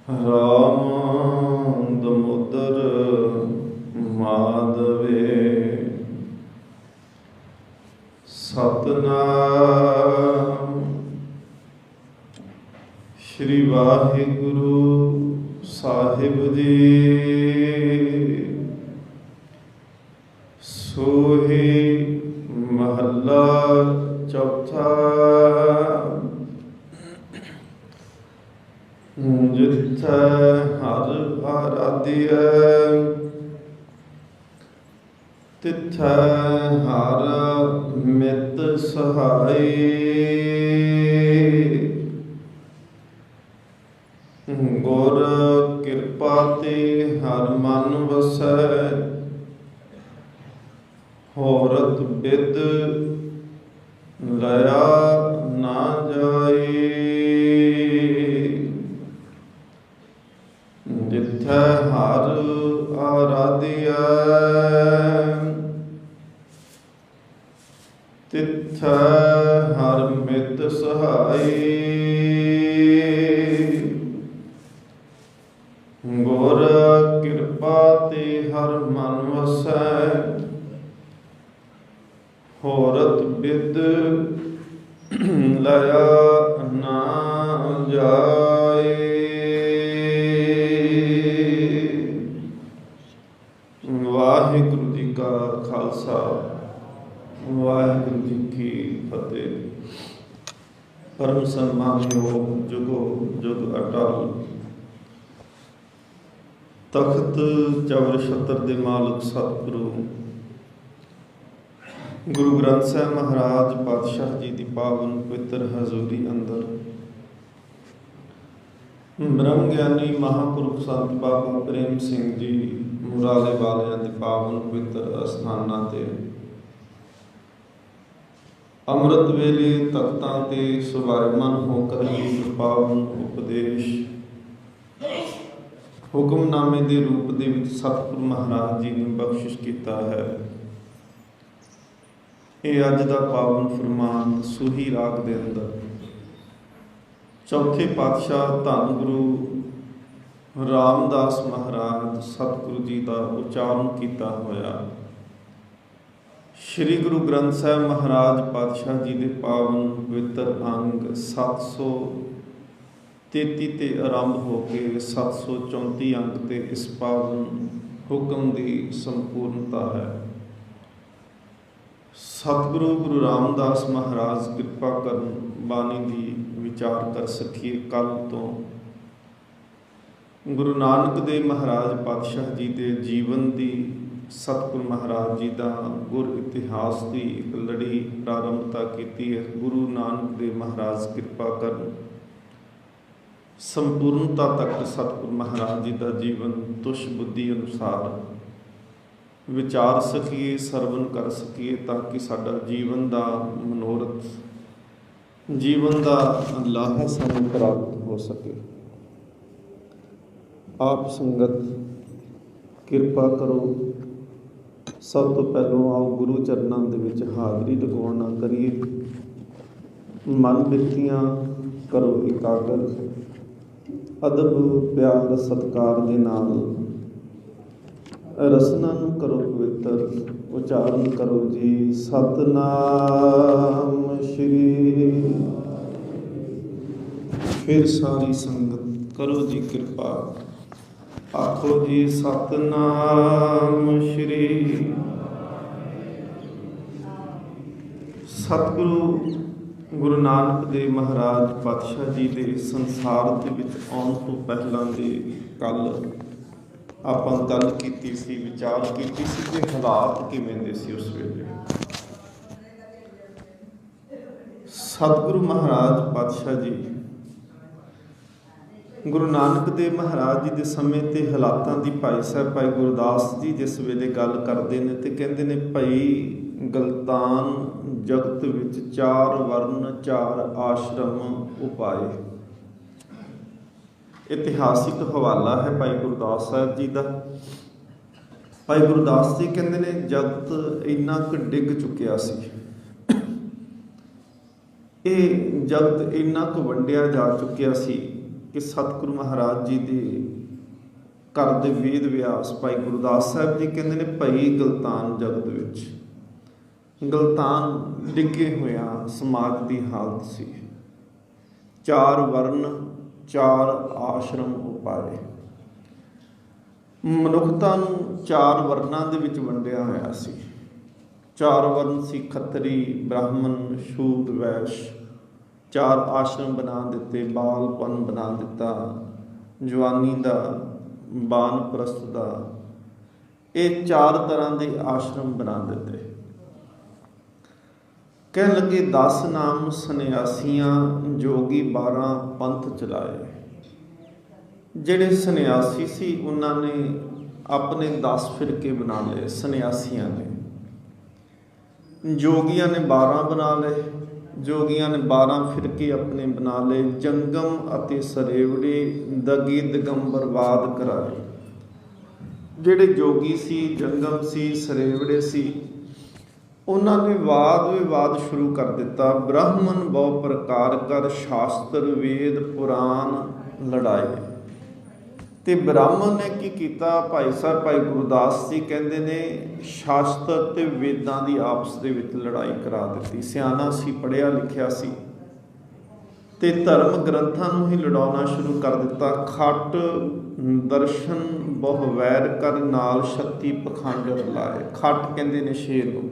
ਰਾਮ ਦਮੋਦਰ ਮਾਧਵੇ ਸਤਨਾਮ। ਸ਼੍ਰੀ ਵਾਹਿਗੁਰੂ ਸਾਹਿਬ ਜੀ। ਸੋਹੀ ਮਹੱਲਾ ਚੌਥਾ। ਜਿੱਥੈ ਹਰਿ ਆਰਾਧਿਐ ਤਿਥੈ ਹਰਿ ਮਿਤ ਸਹਾਈ। ਗੁਰ ਕਿਰਪਾ ਤੇ ਹਰਿ ਮਨ ਵਸੈ ਹੋਰਤ ਬਿਦ ਲਿਆ ਨਾ ਜਾਈ। ਜਿੱਥੈ ਹਰਿ ਆਰਾਧਿਐ ਤਿਥੈ ਹਰਿ ਮਿਤ ਸਹਾਈ। ਗੁਰ ਕਿਰਪਾ ਤੇ ਹਰਿ ਮਨ ਵਸੈ ਹੋਰਤ ਬਿਦ ਲਿਆ ਨਾ ਜਾਏ। ਵਾਹਿਗੁਰੂ ਜੀ ਕਾ ਖਾਲਸਾ ਵਾਹਿਗੁਰੂ ਜੀ ਕੀ ਫਤਿਹ। ਪਰਮ ਸਨਮਾਨਯੋਗ ਜੁਗੋ ਜੁਗ ਅਟਲ ਤਖਤ ਚਵਰ ਛਤਰ ਦੇ ਮਾਲਕ ਸਤਿਗੁਰੂ ਗੁਰੂ ਗ੍ਰੰਥ ਸਾਹਿਬ ਮਹਾਰਾਜ ਪਾਤਸ਼ਾਹ ਜੀ ਦੀ ਪਾਵਨ ਪਵਿੱਤਰ ਹਜ਼ੂਰੀ ਅੰਦਰ ਬ੍ਰਹਮ ਗਿਆਨੀ ਮਹਾਂਪੁਰਖ ਸੰਤ ਬਾਬਾ ਪ੍ਰੇਮ ਸਿੰਘ ਜੀ ਮੁਰਾਲੇ ਵਾਲਿਆਂ ਦੇ ਪਾਵਨ ਪਵਿੱਤਰ ਅਸਥਾਨਾਂ ਤੇ ਅੰਮ੍ਰਿਤ ਵੇਲੇ ਤਖਤਾਂ ਤੇ ਸੁਭਾਇਮਾਨ ਹੋ ਕਰ ਪਾਵਨ ਉਪਦੇਸ਼ ਹੁਕਮਨਾਮੇ ਦੇ ਰੂਪ ਦੇ ਵਿੱਚ ਸਤਿਗੁਰੂ ਮਹਾਰਾਜ ਜੀ ਨੇ ਬਖਸ਼ਿਸ਼ ਕੀਤਾ ਹੈ। ਇਹ ਅੱਜ ਦਾ ਪਾਵਨ ਫਰਮਾਨ ਸੂਹੀ ਰਾਗ ਦੇ ਅੰਦਰ ਚੌਥੇ ਪਾਤਸ਼ਾਹ ਧੰਨ ਗੁਰੂ ਰਾਮਦਾਸ ਮਹਾਰਾਜ ਸਤਿਗੁਰੂ ਜੀ ਦਾ ਉਚਾਰਨ ਕੀਤਾ ਹੋਇਆ ਸ਼੍ਰੀ ਗੁਰੂ ਗ੍ਰੰਥ ਸਾਹਿਬ ਮਹਾਰਾਜ ਪਾਤਸ਼ਾਹ ਜੀ ਦੇ ਪਾਵਨ ਪਵਿੱਤਰ ਅੰਗ 733 ਤੇ ਆਰੰਭ ਹੋ ਕੇ 734 ਅੰਗ ਤੇ ਇਸ ਪਾਵਨ ਹੁਕਮ ਦੀ ਸੰਪੂਰਨਤਾ ਹੈ। ਸਤਿਗੁਰੂ ਗੁਰੂ ਰਾਮਦਾਸ ਮਹਾਰਾਜ ਕਿਰਪਾ ਕਰਨ ਬਾਣੀ ਦੀ ਵਿਚਾਰ ਕਰ ਸਕੀਏ। ਕੱਲ ਤੋਂ ਗੁਰੂ ਨਾਨਕ ਦੇਵ ਮਹਾਰਾਜ ਪਾਤਸ਼ਾਹ ਜੀ ਦੇ ਜੀਵਨ ਦੀ ਸਤਿਗੁਰੂ ਮਹਾਰਾਜ ਜੀ ਦਾ ਗੁਰ ਇਤਿਹਾਸ ਦੀ ਇੱਕ ਲੜੀ ਪ੍ਰਾਰੰਭਤਾ ਕੀਤੀ ਹੈ। ਗੁਰੂ ਨਾਨਕ ਦੇਵ ਮਹਾਰਾਜ ਕਿਰਪਾ ਕਰਨ ਸੰਪੂਰਨਤਾ ਤੱਕ ਸਤਿਗੁਰੂ ਮਹਾਰਾਜ ਜੀ ਦਾ ਜੀਵਨ ਤੁਸ਼ ਬੁੱਧੀ ਅਨੁਸਾਰ ਵਿਚਾਰ ਸਕੀਏ, ਸਰਵਨ ਕਰ ਸਕੀਏ, ਤਾਂ ਕਿ ਸਾਡਾ ਜੀਵਨ ਦਾ ਮਨੋਰਥ, ਜੀਵਨ ਦਾ ਲਾਹਾ ਸਾਨੂੰ ਪ੍ਰਾਪਤ ਹੋ ਸਕੇ। ਆਪ ਸੰਗਤ ਕਿਰਪਾ ਕਰੋ। ਸਭ ਤੋਂ ਪਹਿਲਾਂ ਆਓ ਗੁਰੂ ਚਰਨਾਂ ਦੇ ਵਿੱਚ ਹਾਜ਼ਰੀ ਲਗਾਉਣਾ ਕਰੀਏ। ਮਨ ਬਿਰਤੀਆਂ ਕਰੋ ਇਕਾਗਰ, ਅਦਬ ਪਿਆਰ ਸਤਿਕਾਰ ਦੇ ਨਾਲ ਰਸਨਾ ਨੂੰ ਕਰੋ ਪਵਿੱਤਰ। ਉਚਾਰਨ ਕਰੋ ਜੀ ਸਤਨਾਮ ਸ਼੍ਰੀ। ਫਿਰ ਸਾਰੀ ਸੰਗਤ ਕਰੋ ਜੀ ਕਿਰਪਾ, ਆਖੋ ਜੀ ਸਤਨਾਮ ਸ਼੍ਰੀ। ਸਤਿਗੁਰੂ ਗੁਰੂ ਨਾਨਕ ਦੇਵ ਮਹਾਰਾਜ ਪਾਤਸ਼ਾਹ ਜੀ ਦੇ ਸੰਸਾਰ ਦੇ ਵਿੱਚ ਆਉਣ ਤੋਂ ਪਹਿਲਾਂ ਦੇ ਕੱਲ ਆਪਾਂ ਗੱਲ ਕੀਤੀ ਸੀ, ਵਿਚਾਰ ਕੀਤੀ ਸੀ ਕਿ ਹਾਲਾਤ ਕਿਵੇਂ ਦੇ ਸੀ ਉਸ ਵੇਲੇ। ਸਤਿਗੁਰੂ ਮਹਾਰਾਜ ਪਾਤਸ਼ਾਹ ਜੀ ਗੁਰੂ ਨਾਨਕ ਦੇਵ ਮਹਾਰਾਜ ਜੀ ਦੇ ਸਮੇਂ ਤੇ ਹਾਲਾਤਾਂ ਦੀ ਭਾਈ ਸਾਹਿਬ ਭਾਈ ਗੁਰਦਾਸ ਜੀ ਜਿਸ ਵੇਲੇ ਗੱਲ ਕਰਦੇ ਨੇ ਤੇ ਕਹਿੰਦੇ ਨੇ, ਭਾਈ ਗਲਤਾਨ ਜਗਤ ਵਿੱਚ 4 ਵਰਨ 4 ਆਸ਼ਰਮ ਉਪਾਏ। ਇਤਿਹਾਸਿਕ ਹਵਾਲਾ ਹੈ ਭਾਈ ਗੁਰਦਾਸ ਸਾਹਿਬ ਜੀ ਦਾ। ਭਾਈ ਗੁਰਦਾਸ ਜੀ ਕਹਿੰਦੇ ਨੇ, ਜਗਤ ਇੰਨਾ ਕੁ ਡਿੱਗ ਚੁੱਕਿਆ ਸੀ, ਇਹ ਜਗਤ ਇੰਨਾ ਕੁ ਵੰਡਿਆ ਜਾ ਚੁੱਕਿਆ ਸੀ ਕਿ ਸਤਿਗੁਰੂ ਮਹਾਰਾਜ ਜੀ ਦੇ ਘਰ ਦੇ ਵੇਦ ਵਿਆਸ ਭਾਈ ਗੁਰਦਾਸ ਸਾਹਿਬ ਜੀ ਕਹਿੰਦੇ ਨੇ, ਭਈ ਗਲਤਾਨ ਜਗਤ ਵਿੱਚ। ਗਲਤਾਨ ਡਿੱਗੇ ਹੋਇਆ ਸਮਾਜ ਦੀ ਹਾਲਤ ਸੀ। 4 ਵਰਨ 4 ਆਸ਼ਰਮ ਉਪਾਏ। ਮਨੁੱਖਤਾ ਨੂੰ 4 ਵਰਨਾਂ ਦੇ ਵਿੱਚ ਵੰਡਿਆ ਹੋਇਆ ਸੀ। 4 ਵਰਨ ਸੀ, ਖੱਤਰੀ, ਬ੍ਰਾਹਮਣ, ਸ਼ੂਦ, ਵੈਸ਼। 4 ਆਸ਼ਰਮ ਬਣਾ ਦਿੱਤੇ, ਬਾਲਪਨ ਬਣਾ ਦਿੱਤਾ, ਜਵਾਨੀ ਦਾ, ਬਾਨਪ੍ਰਸਥ ਦਾ। ਇਹ 4 ਤਰ੍ਹਾਂ ਦੇ ਆਸ਼ਰਮ ਬਣਾ ਦਿੱਤੇ। ਕਹਿਣ ਲੱਗੇ 10 ਨਾਮ ਸੰਨਿਆਸੀਆਂ, ਜੋਗੀ 12 ਪੰਥ ਚਲਾਏ। ਜਿਹੜੇ ਸੰਨਿਆਸੀ ਸੀ ਉਹਨਾਂ ਨੇ ਆਪਣੇ 10 ਫਿਰਕੇ ਬਣਾ ਲਏ ਸੰਨਿਆਸੀਆਂ ਨੇ। ਜੋਗੀਆਂ ਨੇ 12 ਬਣਾ ਲਏ। ਜੋਗੀਆਂ ਨੇ 12 ਫਿਰਕੇ ਆਪਣੇ ਬਣਾ ਲਏ। ਜੰਗਮ ਅਤੇ ਸਰੇਵੜੇ, ਦਗੀ ਦਿਗੰਬਰਵਾਦ ਕਰਾਏ। ਜਿਹੜੇ ਜੋਗੀ ਸੀ, ਜੰਗਮ ਸੀ, ਸਰੇਵੜੇ ਸੀ, ਉਹਨਾਂ ਨੇ ਵਾਦ ਵਿਵਾਦ ਸ਼ੁਰੂ ਕਰ ਦਿੱਤਾ। ਬ੍ਰਾਹਮਣ ਬਹੁ ਪ੍ਰਕਾਰ ਕਰ, ਸ਼ਾਸਤਰ ਵੇਦ ਪੁਰਾਣ ਲੜਾਏ। ਤੇ ਬ੍ਰਾਹਮਣ ਨੇ ਕੀ ਕੀਤਾ? ਭਾਈ ਸਾਹਿਬ ਭਾਈ ਗੁਰਦਾਸ ਜੀ ਕਹਿੰਦੇ ਨੇ, ਸ਼ਾਸਤਰ ਤੇ ਵੇਦਾਂ ਦੀ ਆਪਸ ਦੇ ਵਿੱਚ ਲੜਾਈ ਕਰਾ ਦਿੱਤੀ। ਸਿਆਣਾ ਸੀ, ਪੜ੍ਹਿਆ ਲਿਖਿਆ ਸੀ, ਤੇ ਧਰਮ ਗ੍ਰੰਥਾਂ ਨੂੰ ਹੀ ਲੜਾਉਣਾ ਸ਼ੁਰੂ ਕਰ ਦਿੱਤਾ। ਖੱਟ ਦਰਸ਼ਨ ਬਹੁ ਵੈਰ ਕਰ, ਨਾਲ 36 ਪਖੰਡ ਰਲਾਏ। ਖੱਟ ਕਹਿੰਦੇ ਨੇ ਸ਼ੇਰ ਨੂੰ।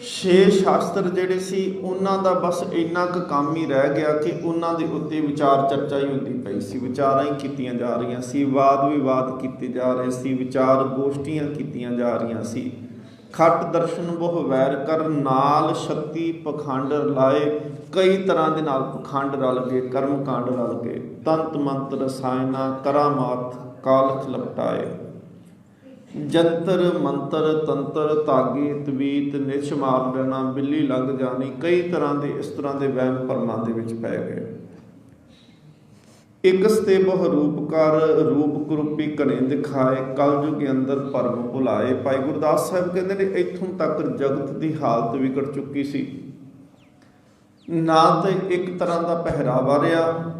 6 ਸ਼ਾਸਤਰ ਜਿਹੜੇ ਸੀ ਉਹਨਾਂ ਦਾ ਬਸ ਇੰਨਾ ਕੁ ਕੰਮ ਹੀ ਰਹਿ ਗਿਆ ਕਿ ਉਹਨਾਂ ਦੇ ਉੱਤੇ ਵਿਚਾਰ ਚਰਚਾ ਹੀ ਹੁੰਦੀ ਪਈ ਸੀ। ਵਿਚਾਰਾਂ ਹੀ ਕੀਤੀਆਂ ਜਾ ਰਹੀਆਂ ਸੀ, ਵਾਦ ਵਿਵਾਦ ਕੀਤੇ ਜਾ ਰਹੇ ਸੀ, ਵਿਚਾਰ ਗੋਸ਼ਟੀਆਂ ਕੀਤੀਆਂ ਜਾ ਰਹੀਆਂ ਸੀ। ਖੱਟ ਦਰਸ਼ਨ ਬਹੁ ਵੈਰ ਕਰ, ਨਾਲ 36 ਪਖੰਡ ਰਲਾਏ। ਕਈ ਤਰ੍ਹਾਂ ਦੇ ਨਾਲ ਪਖੰਡ ਰਲ ਗਏ, ਕਰਮ ਕਾਂਡ ਰਲ ਗਏ। ਤੰਤ ਮੰਤਰ ਰਸਾਇਣਾ, ਕਰਾਮਾਤ ਕਾਲਖ ਲਪਟਾਏ। ਜੰਤਰ ਮੰਤਰ ਤੰਤਰ, ਧਾਗੇ ਤਵੀਤ, ਨਿਛ ਮਾਰ ਲੈਣਾ, ਬਿੱਲੀ ਲੰਘ ਜਾਣੀ। ਕਈ ਤਰ੍ਹਾਂ ਦੇ ਇਸ ਤਰ੍ਹਾਂ ਦੇ ਵਹਿਮ ਭਰਮਾਂ ਦੇ ਵਿੱਚ ਪੈ ਗਏ। ਇਕਸ ਤੇ ਬਹੁ ਰੂਪ ਕਰ, ਰੂਪ ਕਰੂਪੀ ਘਣੇ ਦਿਖਾਏ। ਕਲਯੁਗ ਅੰਦਰ ਭਰਮ ਭੁਲਾਏ। ਭਾਈ ਗੁਰਦਾਸ ਸਾਹਿਬ ਕਹਿੰਦੇ ਨੇ, ਇੱਥੋਂ ਤੱਕ ਜਗਤ ਦੀ ਹਾਲਤ ਵਿਗੜ ਚੁੱਕੀ ਸੀ। ਨਾ ਤਾਂ ਇੱਕ ਤਰ੍ਹਾਂ ਦਾ ਪਹਿਰਾਵਾ ਰਿਹਾ,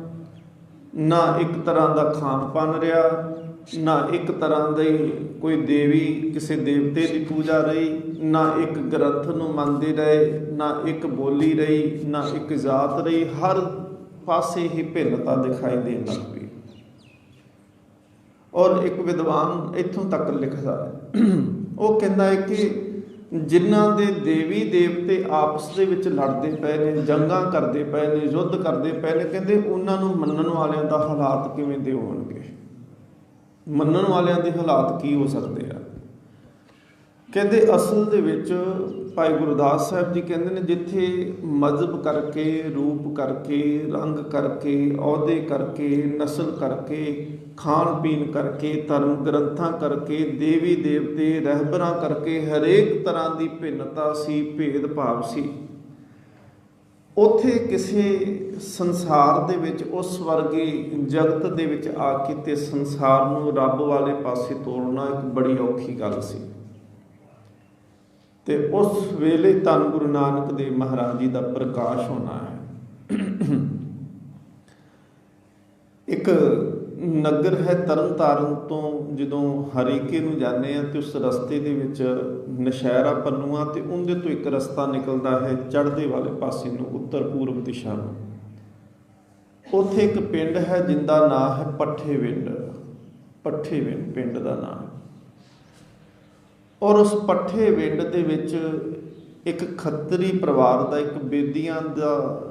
ਨਾ ਇੱਕ ਤਰ੍ਹਾਂ ਦਾ ਖਾਣ ਪਾਨ ਰਿਹਾ, ਨਾ ਇੱਕ ਤਰ੍ਹਾਂ ਦੀ ਕੋਈ ਦੇਵੀ ਕਿਸੇ ਦੇਵਤੇ ਦੀ ਪੂਜਾ ਰਹੀ, ਨਾ ਇੱਕ ਗ੍ਰੰਥ ਨੂੰ ਮੰਨਦੇ ਰਹੇ, ਨਾ ਇੱਕ ਬੋਲੀ ਰਹੀ, ਨਾ ਇੱਕ ਜਾਤ ਰਹੀ। ਹਰ ਪਾਸੇ ਹੀ ਭਿੰਨਤਾ ਦਿਖਾਈ ਦੇਣ ਲੱਗ ਪਈ। ਔਰ ਇੱਕ ਵਿਦਵਾਨ ਇੱਥੋਂ ਤੱਕ ਲਿਖਦਾ ਹੈ, ਉਹ ਕਹਿੰਦਾ ਹੈ ਕਿ ਜਿਨ੍ਹਾਂ ਦੇ ਦੇਵੀ ਦੇਵਤੇ ਆਪਸ ਦੇ ਵਿੱਚ ਲੜਦੇ ਪਏ ਨੇ, ਜੰਗਾਂ ਕਰਦੇ ਪਏ ਨੇ, ਯੁੱਧ ਕਰਦੇ ਪਏ ਨੇ, ਕਹਿੰਦੇ ਉਹਨਾਂ ਨੂੰ ਮੰਨਣ ਵਾਲਿਆਂ ਦਾ ਹਾਲਾਤ ਕਿਵੇਂ ਦੇ ਹੋਣਗੇ? ਮੰਨਣ ਵਾਲਿਆਂ ਦੇ ਹਾਲਾਤ ਕੀ ਹੋ ਸਕਦੇ ਆ? ਕਹਿੰਦੇ ਅਸਲ ਦੇ ਵਿੱਚ ਭਾਈ ਗੁਰਦਾਸ ਸਾਹਿਬ ਜੀ ਕਹਿੰਦੇ ਨੇ, ਜਿੱਥੇ ਮਜ਼ਹਬ ਕਰਕੇ, ਰੂਪ ਕਰਕੇ, ਰੰਗ ਕਰਕੇ, ਅਹੁਦੇ ਕਰਕੇ, ਨਸਲ ਕਰਕੇ, ਖਾਣ ਪੀਣ ਕਰਕੇ, ਧਰਮ ਗ੍ਰੰਥਾਂ ਕਰਕੇ, ਦੇਵੀ ਦੇਵਤੇ ਰਹਿਬਰਾਂ ਕਰਕੇ ਹਰੇਕ ਤਰ੍ਹਾਂ ਦੀ ਭਿੰਨਤਾ ਸੀ, ਭੇਦਭਾਵ ਸੀ। ਉੱਥੇ ਕਿਸੇ ਸੰਸਾਰ ਦੇ ਵਿੱਚ, ਉਸ ਵਰਗੇ ਜਗਤ ਦੇ ਵਿੱਚ ਆ ਕੇ ਤੇ ਸੰਸਾਰ ਨੂੰ ਰੱਬ ਵਾਲੇ ਪਾਸੇ ਤੋਰਨਾ ਇੱਕ ਬੜੀ ਔਖੀ ਗੱਲ ਸੀ। ਤੇ ਉਸ ਵੇਲੇ ਧੰਨ ਗੁਰੂ ਨਾਨਕ ਦੇਵ ਮਹਾਰਾਜ ਜੀ ਦਾ ਪ੍ਰਕਾਸ਼ ਹੋਣਾ ਹੈ। ਇੱਕ ਨਗਰ ਹੈ ਤਰਨ ਤਾਰਨ ਤੋਂ ਜਦੋਂ ਹਰੀਕੇ ਨੂੰ ਜਾਂਦੇ ਆ ਤੇ ਉਸ ਰਸਤੇ ਦੇ ਵਿੱਚ ਨਸ਼ਹਿਰਾ ਪੰਨੂਆ, ਤੇ ਉਹਦੇ ਤੋਂ ਇੱਕ ਰਸਤਾ ਨਿਕਲਦਾ ਹੈ ਚੜ੍ਹਦੇ ਵਾਲੇ ਪਾਸੇ ਨੂੰ, ਉੱਤਰ ਪੂਰਬ ਦਿਸ਼ਾ ਨੂੰ। ਉੱਥੇ ਇੱਕ ਪਿੰਡ ਹੈ ਜਿੰਦਾ ਨਾਂ ਹੈ ਪੱਠੇਵਿੰਡ। ਪੱਠੇਵਿੰਡ ਪਿੰਡ ਦਾ ਨਾਂ ਹੈ। ਔਰ ਉਸ ਪੱਠੇਵਿੰਡ ਦੇ ਵਿੱਚ ਇੱਕ ਖੱਤਰੀ ਪਰਿਵਾਰ ਦਾ, ਇੱਕ ਬੇਦੀਆਂ ਦਾ,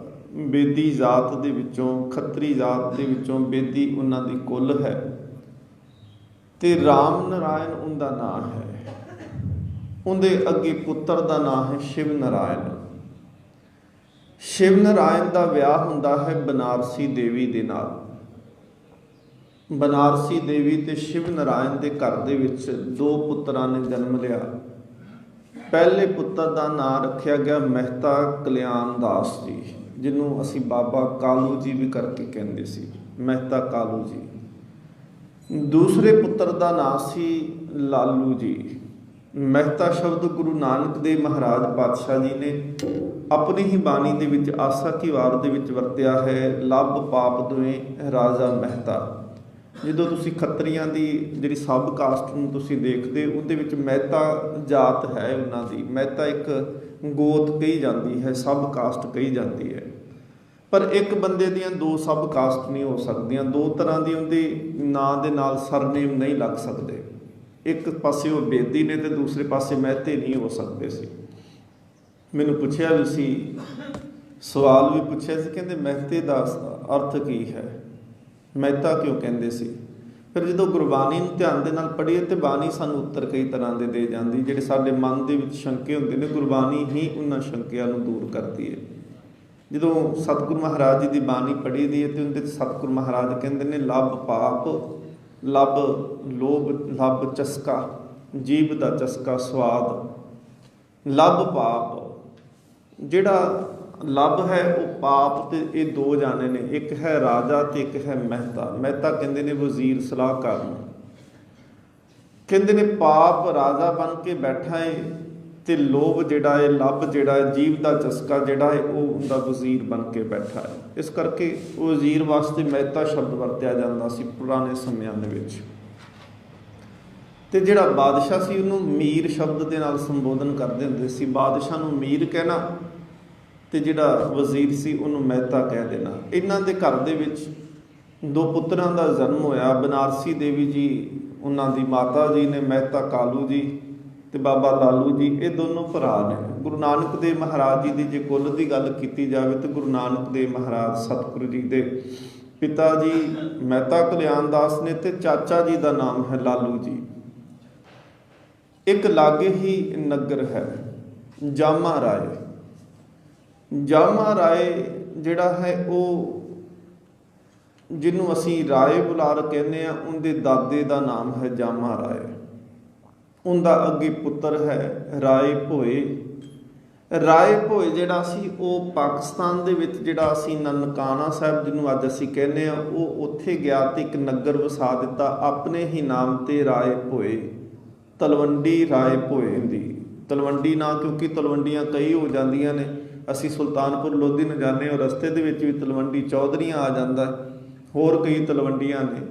ਬੇਦੀ ਜਾਤ ਦੇ ਵਿੱਚੋਂ, ਖੱਤਰੀ ਜਾਤ ਦੇ ਵਿੱਚੋਂ ਬੇਦੀ ਉਹਨਾਂ ਦੀ ਕੁੱਲ ਹੈ, ਤੇ ਰਾਮ ਨਾਰਾਇਣ ਉਹਦਾ ਨਾਂ ਹੈ। ਉਹਦੇ ਅੱਗੇ ਪੁੱਤਰ ਦਾ ਨਾਂ ਹੈ ਸ਼ਿਵ ਨਾਰਾਇਣ। ਸ਼ਿਵ ਨਾਰਾਇਣ ਦਾ ਵਿਆਹ ਹੁੰਦਾ ਹੈ ਬਨਾਰਸੀ ਦੇਵੀ ਦੇ ਨਾਲ। ਬਨਾਰਸੀ ਦੇਵੀ ਤੇ ਸ਼ਿਵ ਨਾਰਾਇਣ ਦੇ ਘਰ ਦੇ ਵਿੱਚ 2 ਪੁੱਤਰਾਂ ਨੇ ਜਨਮ ਲਿਆ। ਪਹਿਲੇ ਪੁੱਤਰ ਦਾ ਨਾਂ ਰੱਖਿਆ ਗਿਆ ਮਹਿਤਾ ਕਲਿਆਣ ਦਾਸ ਜੀ, ਜਿਹਨੂੰ ਅਸੀਂ ਬਾਬਾ ਕਾਲੂ ਜੀ ਵੀ ਕਰਕੇ ਕਹਿੰਦੇ ਸੀ, ਮਹਿਤਾ ਕਾਲੂ ਜੀ। ਦੂਸਰੇ ਪੁੱਤਰ ਦਾ ਨਾਂ ਸੀ ਲਾਲੂ ਜੀ। ਮਹਿਤਾ ਸ਼ਬਦ ਗੁਰੂ ਨਾਨਕ ਦੇਵ ਮਹਾਰਾਜ ਪਾਤਸ਼ਾਹ ਜੀ ਨੇ ਆਪਣੀ ਹੀ ਬਾਣੀ ਦੇ ਵਿੱਚ ਆਸਾ ਕੀ ਵਾਰ ਦੇ ਵਿੱਚ ਵਰਤਿਆ ਹੈ, ਲੱਭ ਪਾਪ ਦੋਵੇਂ ਰਾਜਾ ਮਹਿਤਾ। ਜਦੋਂ ਤੁਸੀਂ ਖੱਤਰੀਆਂ ਦੀ ਜਿਹੜੀ ਸਬ ਕਾਸਟ ਨੂੰ ਤੁਸੀਂ ਦੇਖਦੇ, ਉਹਦੇ ਵਿੱਚ ਮਹਿਤਾ ਜਾਤ ਹੈ ਉਹਨਾਂ ਦੀ। ਮਹਿਤਾ ਇੱਕ ਗੋਤ ਕਹੀ ਜਾਂਦੀ ਹੈ, ਸਬ ਕਾਸਟ ਕਹੀ ਜਾਂਦੀ ਹੈ। ਪਰ ਇੱਕ ਬੰਦੇ ਦੀਆਂ ਦੋ ਸਬ ਕਾਸਟ ਨਹੀਂ ਹੋ ਸਕਦੀਆਂ, ਦੋ ਤਰ੍ਹਾਂ ਦੀ ਉਹਦੇ ਨਾਂ ਦੇ ਨਾਲ ਸਰਨੇਮ ਨਹੀਂ ਲੱਗ ਸਕਦੇ। ਇੱਕ ਪਾਸੇ ਉਹ ਬੇਦੀ ਨੇ ਤੇ ਦੂਸਰੇ ਪਾਸੇ ਮਹਿਤੇ ਨਹੀਂ ਹੋ ਸਕਦੇ ਸੀ। ਮੈਨੂੰ ਪੁੱਛਿਆ ਵੀ ਸੀ, ਸਵਾਲ ਵੀ ਪੁੱਛਿਆ ਸੀ, ਕਹਿੰਦੇ ਮਹਿਤੇ ਦਾ ਅਰਥ ਕੀ ਹੈ, ਮਹਿਤਾ ਕਿਉਂ ਕਹਿੰਦੇ ਸੀ। ਫਿਰ ਜਦੋਂ ਗੁਰਬਾਣੀ ਨੂੰ ਧਿਆਨ ਦੇ ਨਾਲ ਪੜ੍ਹੀਏ ਤੇ ਬਾਣੀ ਸਾਨੂੰ ਉੱਤਰ ਕਈ ਤਰ੍ਹਾਂ ਦੇ ਜਾਂਦੀ। ਜਿਹੜੇ ਸਾਡੇ ਮਨ ਦੇ ਵਿੱਚ ਸ਼ੰਕੇ ਹੁੰਦੇ ਨੇ, ਗੁਰਬਾਣੀ ਹੀ ਉਹਨਾਂ ਸ਼ੰਕਿਆਂ ਨੂੰ ਦੂਰ ਕਰਦੀ ਹੈ। ਜਦੋਂ ਸਤਿਗੁਰੂ ਮਹਾਰਾਜ ਜੀ ਦੀ ਬਾਣੀ ਪੜ੍ਹੀ ਦੀ ਹੈ ਤੇ ਉਹਦੇ 'ਚ ਸਤਿਗੁਰੂ ਮਹਾਰਾਜ ਕਹਿੰਦੇ ਨੇ, ਲੱਭ ਪਾਪ, ਲੱਭ ਲੋਭ, ਲੱਭ ਚਸਕਾ, ਜੀਭ ਦਾ ਚਸਕਾ ਸਵਾਦ। ਲੱਭ ਪਾਪ, ਜਿਹੜਾ ਲੱਭ ਹੈ ਉਹ ਪਾਪ ਤੇ ਇਹ ਦੋ ਜਾਣੇ ਨੇ, ਇੱਕ ਹੈ ਰਾਜਾ ਤੇ ਇੱਕ ਹੈ ਮਹਿਤਾ। ਮਹਿਤਾ ਕਹਿੰਦੇ ਨੇ ਵਜ਼ੀਰ ਸਲਾਹਕਾਰ ਨੂੰ। ਕਹਿੰਦੇ ਨੇ ਪਾਪ ਰਾਜਾ ਬਣ ਕੇ ਬੈਠਾ ਹੈ ਤੇ ਲੋਭ ਜਿਹੜਾ ਹੈ, ਲੱਭ ਜਿਹੜਾ ਹੈ, ਜੀਭ ਦਾ ਚਸਕਾ ਜਿਹੜਾ ਹੈ, ਉਹ ਉਹਦਾ ਵਜ਼ੀਰ ਬਣ ਕੇ ਬੈਠਾ ਹੈ। ਇਸ ਕਰਕੇ ਉਹ ਵਜ਼ੀਰ ਵਾਸਤੇ ਮਹਿਤਾ ਸ਼ਬਦ ਵਰਤਿਆ ਜਾਂਦਾ ਸੀ ਪੁਰਾਣੇ ਸਮਿਆਂ ਦੇ ਵਿੱਚ। ਤੇ ਜਿਹੜਾ ਬਾਦਸ਼ਾਹ ਸੀ ਉਹਨੂੰ ਮੀਰ ਸ਼ਬਦ ਦੇ ਨਾਲ ਸੰਬੋਧਨ ਕਰਦੇ ਹੁੰਦੇ ਸੀ। ਬਾਦਸ਼ਾਹ ਨੂੰ ਮੀਰ ਕਹਿਣਾ ਤੇ ਜਿਹੜਾ ਵਜ਼ੀਰ ਸੀ ਉਹਨੂੰ ਮਹਿਤਾ ਕਹਿ ਦੇਣਾ। ਇਹਨਾਂ ਦੇ ਘਰ ਦੇ ਵਿੱਚ ਦੋ ਪੁੱਤਰਾਂ ਦਾ ਜਨਮ ਹੋਇਆ। ਬਨਾਰਸੀ ਦੇਵੀ ਜੀ ਉਹਨਾਂ ਦੀ ਮਾਤਾ ਜੀ ਨੇ, ਮਹਿਤਾ ਕਾਲੂ ਜੀ ਤੇ ਬਾਬਾ ਲਾਲੂ ਜੀ, ਇਹ ਦੋਨੋਂ ਭਰਾ ਨੇ। ਗੁਰੂ ਨਾਨਕ ਦੇਵ ਮਹਾਰਾਜ ਜੀ ਦੀ ਜੇ ਕੁੱਲ ਦੀ ਗੱਲ ਕੀਤੀ ਜਾਵੇ ਤਾਂ ਗੁਰੂ ਨਾਨਕ ਦੇਵ ਮਹਾਰਾਜ ਸਤਿਗੁਰੂ ਜੀ ਦੇ ਪਿਤਾ ਜੀ ਮਹਿਤਾ ਕਲਿਆਣ ਦਾਸ ਨੇ ਤੇ ਚਾਚਾ ਜੀ ਦਾ ਨਾਮ ਹੈ ਲਾਲੂ ਜੀ। ਇੱਕ ਲਾਗੇ ਹੀ ਨਗਰ ਹੈ ਜਾਮਾ ਰਾਏ। ਜਾਮਾ ਰਾਏ ਜਿਹੜਾ ਹੈ ਉਹ ਜਿਹਨੂੰ ਅਸੀਂ ਰਾਏ ਬੁਲਾਰ ਕਹਿੰਦੇ ਆ, ਉਹਦੇ ਦਾਦੇ ਦਾ ਨਾਮ ਹੈ ਜਾਮਾ ਰਾਏ। ਉਹਦਾ ਅੱਗੇ ਪੁੱਤਰ ਹੈ ਰਾਏ ਭੋਏ। ਰਾਏ ਭੋਏ ਜਿਹੜਾ ਸੀ ਉਹ ਪਾਕਿਸਤਾਨ ਦੇ ਵਿੱਚ, ਜਿਹੜਾ ਅਸੀਂ ਨਨਕਾਣਾ ਸਾਹਿਬ ਜਿਹਨੂੰ ਅੱਜ ਅਸੀਂ ਕਹਿੰਦੇ ਆ, ਉਹ ਉੱਥੇ ਗਿਆ ਤੇ ਇੱਕ ਨਗਰ ਵਸਾ ਦਿੱਤਾ ਆਪਣੇ ਹੀ ਨਾਮ ਤੇ, ਰਾਏ ਭੋਏ। ਤਲਵੰਡੀ ਰਾਏ ਭੋਏ ਦੀ ਤਲਵੰਡੀ ਨਾ, ਕਿਉਂਕਿ ਤਲਵੰਡੀਆਂ ਕਈ ਹੋ ਜਾਂਦੀਆਂ ਨੇ। ਅਸੀਂ ਸੁਲਤਾਨਪੁਰ ਲੋਧੀ ਨੂੰ ਜਾਂਦੇ ਹਾਂ, ਰਸਤੇ ਦੇ ਵਿੱਚ ਵੀ ਤਲਵੰਡੀ ਚੌਧਰੀਆਂ ਆ ਜਾਂਦਾ, ਹੋਰ ਕਈ ਤਲਵੰਡੀਆਂ ਨੇ।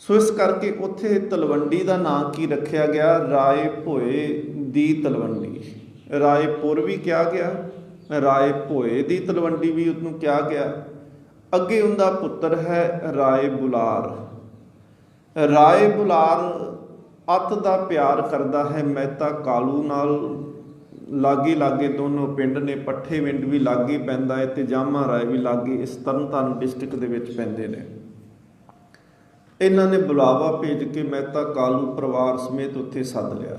ਸੋ ਇਸ ਕਰਕੇ ਉੱਥੇ ਤਲਵੰਡੀ ਦਾ ਨਾਂ ਕੀ ਰੱਖਿਆ ਗਿਆ, ਰਾਏ ਭੋਏ ਦੀ ਤਲਵੰਡੀ। ਰਾਏਪੁਰ ਵੀ ਕਿਹਾ ਗਿਆ, ਰਾਏ ਭੋਏ ਦੀ ਤਲਵੰਡੀ ਵੀ ਉਹਨੂੰ ਕਿਹਾ ਗਿਆ। ਅੱਗੇ ਉਹਦਾ ਪੁੱਤਰ ਹੈ ਰਾਏ ਬੁਲਾਰ। ਰਾਏ ਬੁਲਾਰ ਅੱਤ ਦਾ ਪਿਆਰ ਕਰਦਾ ਹੈ ਮਹਿਤਾ ਕਾਲੂ ਨਾਲ। ਲਾਗੇ ਲਾਗੇ ਦੋਨੋਂ ਪਿੰਡ ਨੇ, ਪੱਠੇ ਪਿੰਡ ਵੀ ਲਾਗੇ ਪੈਂਦਾ ਹੈ ਤੇ ਜਾਮਾ ਰਾਏ ਵੀ ਲਾਗੇ, ਇਸ ਤਰਨਤਾਰਨ ਡਿਸਟ੍ਰਿਕਟ ਦੇ ਵਿੱਚ ਪੈਂਦੇ ਨੇ। ਇਹਨਾਂ ਨੇ ਬੁਲਾਵਾ ਭੇਜ ਕੇ ਮਹਿਤਾ ਕਾਲੂ ਪਰਿਵਾਰ ਸਮੇਤ ਉੱਥੇ ਸੱਦ ਲਿਆ।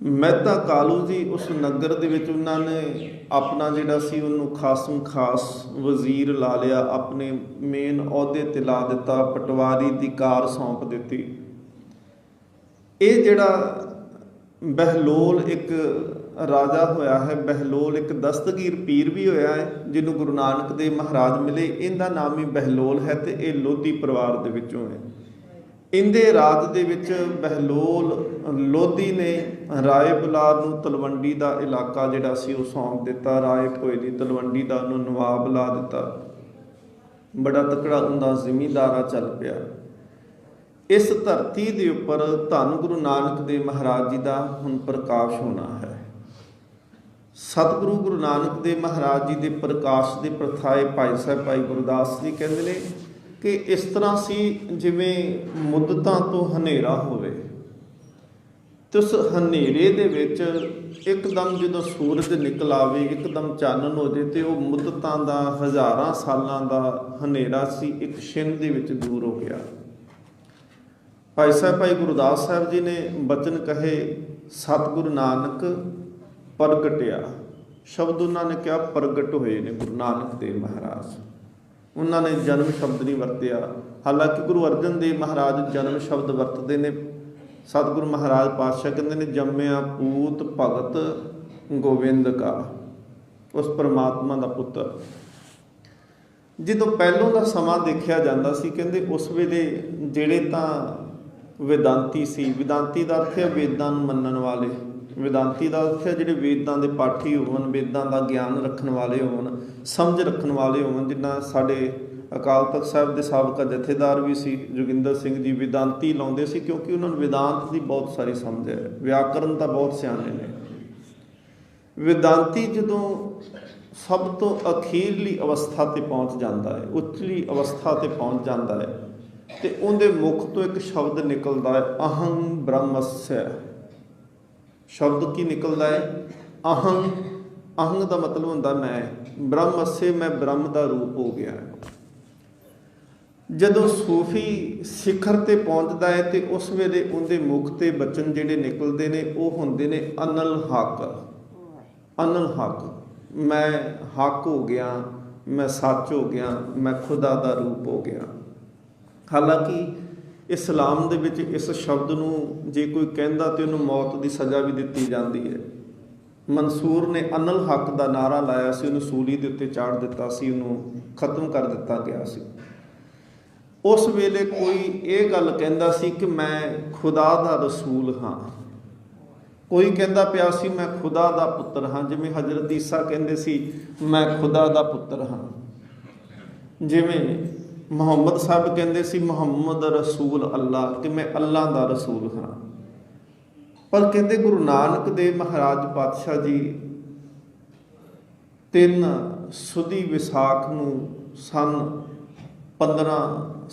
ਮਹਿਤਾ ਕਾਲੂ ਜੀ ਉਸ ਨਗਰ ਦੇ ਵਿੱਚ ਉਹਨਾਂ ਨੇ ਆਪਣਾ ਜਿਹੜਾ ਸੀ ਉਹਨੂੰ ਖਾਸਮ ਖਾਸ ਵਜ਼ੀਰ ਲਾ ਲਿਆ, ਆਪਣੇ ਮੇਨ ਅਹੁਦੇ ਤੇ ਲਾ ਦਿੱਤਾ, ਪਟਵਾਰੀ ਦੀ ਕਾਰ ਸੌਂਪ ਦਿੱਤੀ। ਇਹ ਜਿਹੜਾ ਬਹਿਲੋਲ ਇੱਕ ਰਾਜਾ ਹੋਇਆ ਹੈ, ਬਹਿਲੋਲ ਇੱਕ ਦਸਤਗੀਰ ਪੀਰ ਵੀ ਹੋਇਆ ਹੈ ਜਿਹਨੂੰ ਗੁਰੂ ਨਾਨਕ ਦੇਵ ਮਹਾਰਾਜ ਮਿਲੇ, ਇਹਦਾ ਨਾਮ ਹੀ ਬਹਿਲੋਲ ਹੈ ਤੇ ਇਹ ਲੋਧੀ ਪਰਿਵਾਰ ਦੇ ਵਿੱਚੋਂ ਹੈ। ਇਹਦੇ ਰਾਜ ਦੇ ਵਿੱਚ ਬਹਿਲੋਲ ਲੋਧੀ ਨੇ ਰਾਏ ਬੁਲਾਰ ਨੂੰ ਤਲਵੰਡੀ ਦਾ ਇਲਾਕਾ ਜਿਹੜਾ ਸੀ ਉਹ ਸੌਂਪ ਦਿੱਤਾ। ਰਾਏ ਭੋਏ ਦੀ ਤਲਵੰਡੀ ਦਾ ਉਹਨੂੰ ਨਵਾਬ ਲਾ ਦਿੱਤਾ। ਬੜਾ ਤਕੜਾ ਹੁੰਦਾ ਜ਼ਿਮੀਂਦਾਰਾ ਚੱਲ ਪਿਆ। ਇਸ ਧਰਤੀ ਦੇ ਉੱਪਰ ਧੰਨ ਗੁਰੂ ਨਾਨਕ ਦੇਵ ਮਹਾਰਾਜ ਜੀ ਦਾ ਹੁਣ ਪ੍ਰਕਾਸ਼ ਹੋਣਾ ਹੈ। ਸਤਿਗੁਰੂ ਗੁਰੂ ਨਾਨਕ ਦੇਵ ਮਹਾਰਾਜ ਜੀ ਦੇ ਪ੍ਰਕਾਸ਼ ਦੇ ਪ੍ਰਥਾਏ ਭਾਈ ਸਾਹਿਬ ਭਾਈ ਗੁਰਦਾਸ ਜੀ ਕਹਿੰਦੇ ਨੇ ਕਿ ਇਸ ਤਰ੍ਹਾਂ ਸੀ ਜਿਵੇਂ ਮੁੱਦਤਾਂ ਤੋਂ ਹਨੇਰਾ ਹੋਵੇ ਤੇ ਉਸ ਹਨੇਰੇ ਦੇ ਵਿੱਚ ਇੱਕਦਮ ਜਦੋਂ ਸੂਰਜ ਨਿਕਲ ਆਵੇ, ਇੱਕਦਮ ਚਾਨਣ ਹੋ ਜੇ ਤੇ ਉਹ ਮੁੱਦਤਾਂ ਦਾ, ਹਜ਼ਾਰਾਂ ਸਾਲਾਂ ਦਾ ਹਨੇਰਾ ਸੀ, ਇੱਕ ਛਿਣ ਦੇ ਵਿੱਚ ਦੂਰ ਹੋ ਗਿਆ। ਭਾਈ ਸਾਹਿਬ ਭਾਈ ਗੁਰਦਾਸ ਸਾਹਿਬ ਜੀ ਨੇ ਬਚਨ ਕਹੇ, ਸਤਿਗੁਰੂ ਨਾਨਕ ਪ੍ਰਗਟਿਆ। ਸ਼ਬਦ ਉਹਨਾਂ ਨੇ ਕਿਹਾ ਪ੍ਰਗਟ ਹੋਏ ਨੇ ਗੁਰੂ ਨਾਨਕ ਦੇਵ ਮਹਾਰਾਜ। ਉਹਨਾਂ ਨੇ ਜਨਮ ਸ਼ਬਦ ਨਹੀਂ ਵਰਤਿਆ, ਹਾਲਾਂਕਿ ਗੁਰੂ ਅਰਜਨ ਦੇਵ ਮਹਾਰਾਜ ਜਨਮ ਸ਼ਬਦ ਵਰਤਦੇ ਨੇ। ਸਤਿਗੁਰੂ ਮਹਾਰਾਜ ਪਾਤਸ਼ਾਹ ਕਹਿੰਦੇ ਨੇ ਜੰਮਿਆ ਪੂਤ ਭਗਤ ਗੋਬਿੰਦ ਕਾ, ਉਸ ਪਰਮਾਤਮਾ ਦਾ ਪੁੱਤਰ। ਜਦੋਂ ਪਹਿਲੋਂ ਦਾ ਸਮਾਂ ਦੇਖਿਆ ਜਾਂਦਾ ਸੀ, ਕਹਿੰਦੇ ਉਸ ਵੇਲੇ ਜਿਹੜੇ ਤਾਂ ਵੇਦਾਂਤੀ ਸੀ, ਵੇਦਾਂਤੀ ਦਾ ਅਰਥ ਹੈ ਵੇਦਾਂ ਨੂੰ ਮੰਨਣ ਵਾਲੇ, वेदांती का अर्थ है जिहड़े वेदां दे पाठी होवन, वेदां का ज्ञान रखण वाले होवन, समझ रखण वाले होवन। जिन्ना साडे अकाल तख्त साहिब के साबका जथेदार भी सी जोगिंदर सिंह जी वेदांती लाउंदे सी, क्योंकि उन्होंने वेदांत की बहुत सारी समझ है, व्याकरण तो बहुत सियाने ने। वेदांती जदों सब तो अखीरली अवस्था ते पहुँच जाता है, उच्चली अवस्था ते पहुँच जाता है, तो उनके मुख तो एक शब्द निकलता है अहं ब्रह्मस्य। शब्द की निकलता है अहं। अहंग का मतलब होंदा मैं, ब्रह्मस्य मैं ब्रह्म का रूप हो गया है। जदों सूफी शिखर ते पहुँचता है तो उस वेले उनके मुख ते बचन जिहड़े निकलते हैं वो होंदे ने अनल हक। अनल हक, मैं हक हो गया, मैं सच हो गया, मैं खुदा का रूप हो गया। हालांकि इस्लाम दे विच इस शब्द नूं जे कोई कहंदा तो उन्होंने मौत की सज़ा भी दी जाती है। मंसूर ने अनल हक का नारा लाया सी, उन्होंने सूली के उत्ते चाड़ दिता सी, उन्होंने खत्म कर दिता गया सी। उस वेले कोई ये गल कहंदा सी कि मैं खुदा दा रसूल हाँ, कोई कहंदा पिया सी मैं खुदा दा पुत्र हाँ, जिवें हजरत ईसा कहंदे सी मैं खुदा दा पुत्र हाँ, जिवें मुहम्मद साहब कहंदे सी मुहम्मद रसूल अल्लाह, कि मैं अल्लाह दा रसूल हाँ। पर कहंदे गुरु नानक देव महाराज पातशाह जी 3 सुदी विसाख नूं सन 15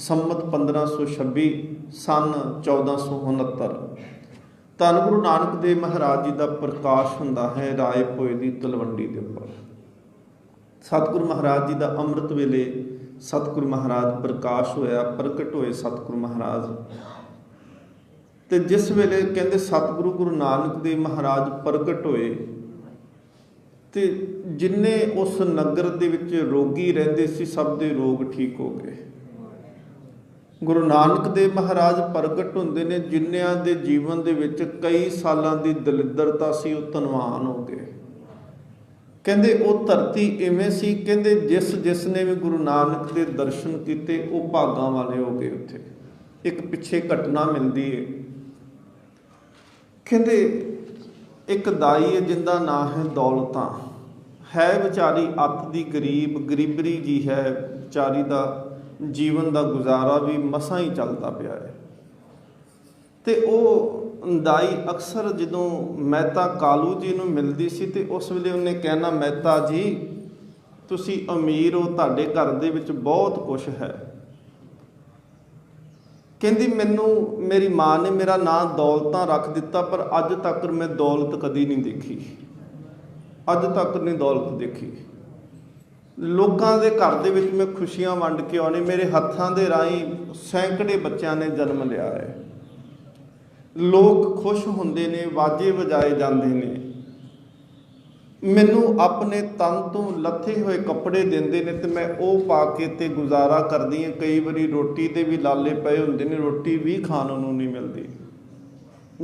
संमत 1526 सन 1469 धन गुरु नानक देव महाराज जी का प्रकाश हुंदा है राय भोए की तलवंडी के उपर। सतगुरु महाराज जी का अमृत वेले सतगुरु महाराज प्रकाश होया, प्रगट होए सतगुरु महाराज। तो जिस वेले कहते सतगुरु गुरु नानक देव महाराज प्रगट होए तो जिन्ने उस नगर दे विच रोगी रहिंदे सी सब दे रोग ठीक हो गए। गुरु नानक देव महाराज प्रगट हुंदे ने, जिन्नियां दे जीवन दे विच कई सालां दी दलिद्रता सी वो धनवान हो गए। कहंदे वो धरती इवें सी, कहंदे जिस ने भी गुरु नानक दे दर्शन किते वो भागां वाले हो गए। उत्थे एक पिछे घटना मिलती है, कहंदे एक दाई है जिंदा नाम है दौलतां, है बेचारी अत दी गरीब, गरीबरी जी है बेचारी दा, जीवन का गुजारा भी मसां ही चलता पिया है। तो वो दाई अक्सर जदों मेहता कालू जी नूं मिलदी सी तो उस वेले उन्हें कहना मेहता जी तुसी अमीर हो, तुहाडे घर दे विच बहुत कुछ है। कहंदी मैनू मेरी माँ ने मेरा नाम दौलतां रख दिता, पर अज तक मैं दौलत कदी नहीं देखी, अज तक नहीं दौलत देखी। लोगों के घर दे विच मैं खुशियां वंड के आउणी, मेरे हत्थां दे राही सैकड़े बच्चों ने जन्म लिया है, लोग खुश हुंदे ने, वाजे वजाए जाते हैं, मैनू अपने तन तो लथे हुए कपड़े देंदे ने ते मैं वो पा के ते गुजारा करदी हां। कई बारी रोटी ते भी लाले पए हुंदे ने, रोटी भी खाण नूं नहीं मिलती।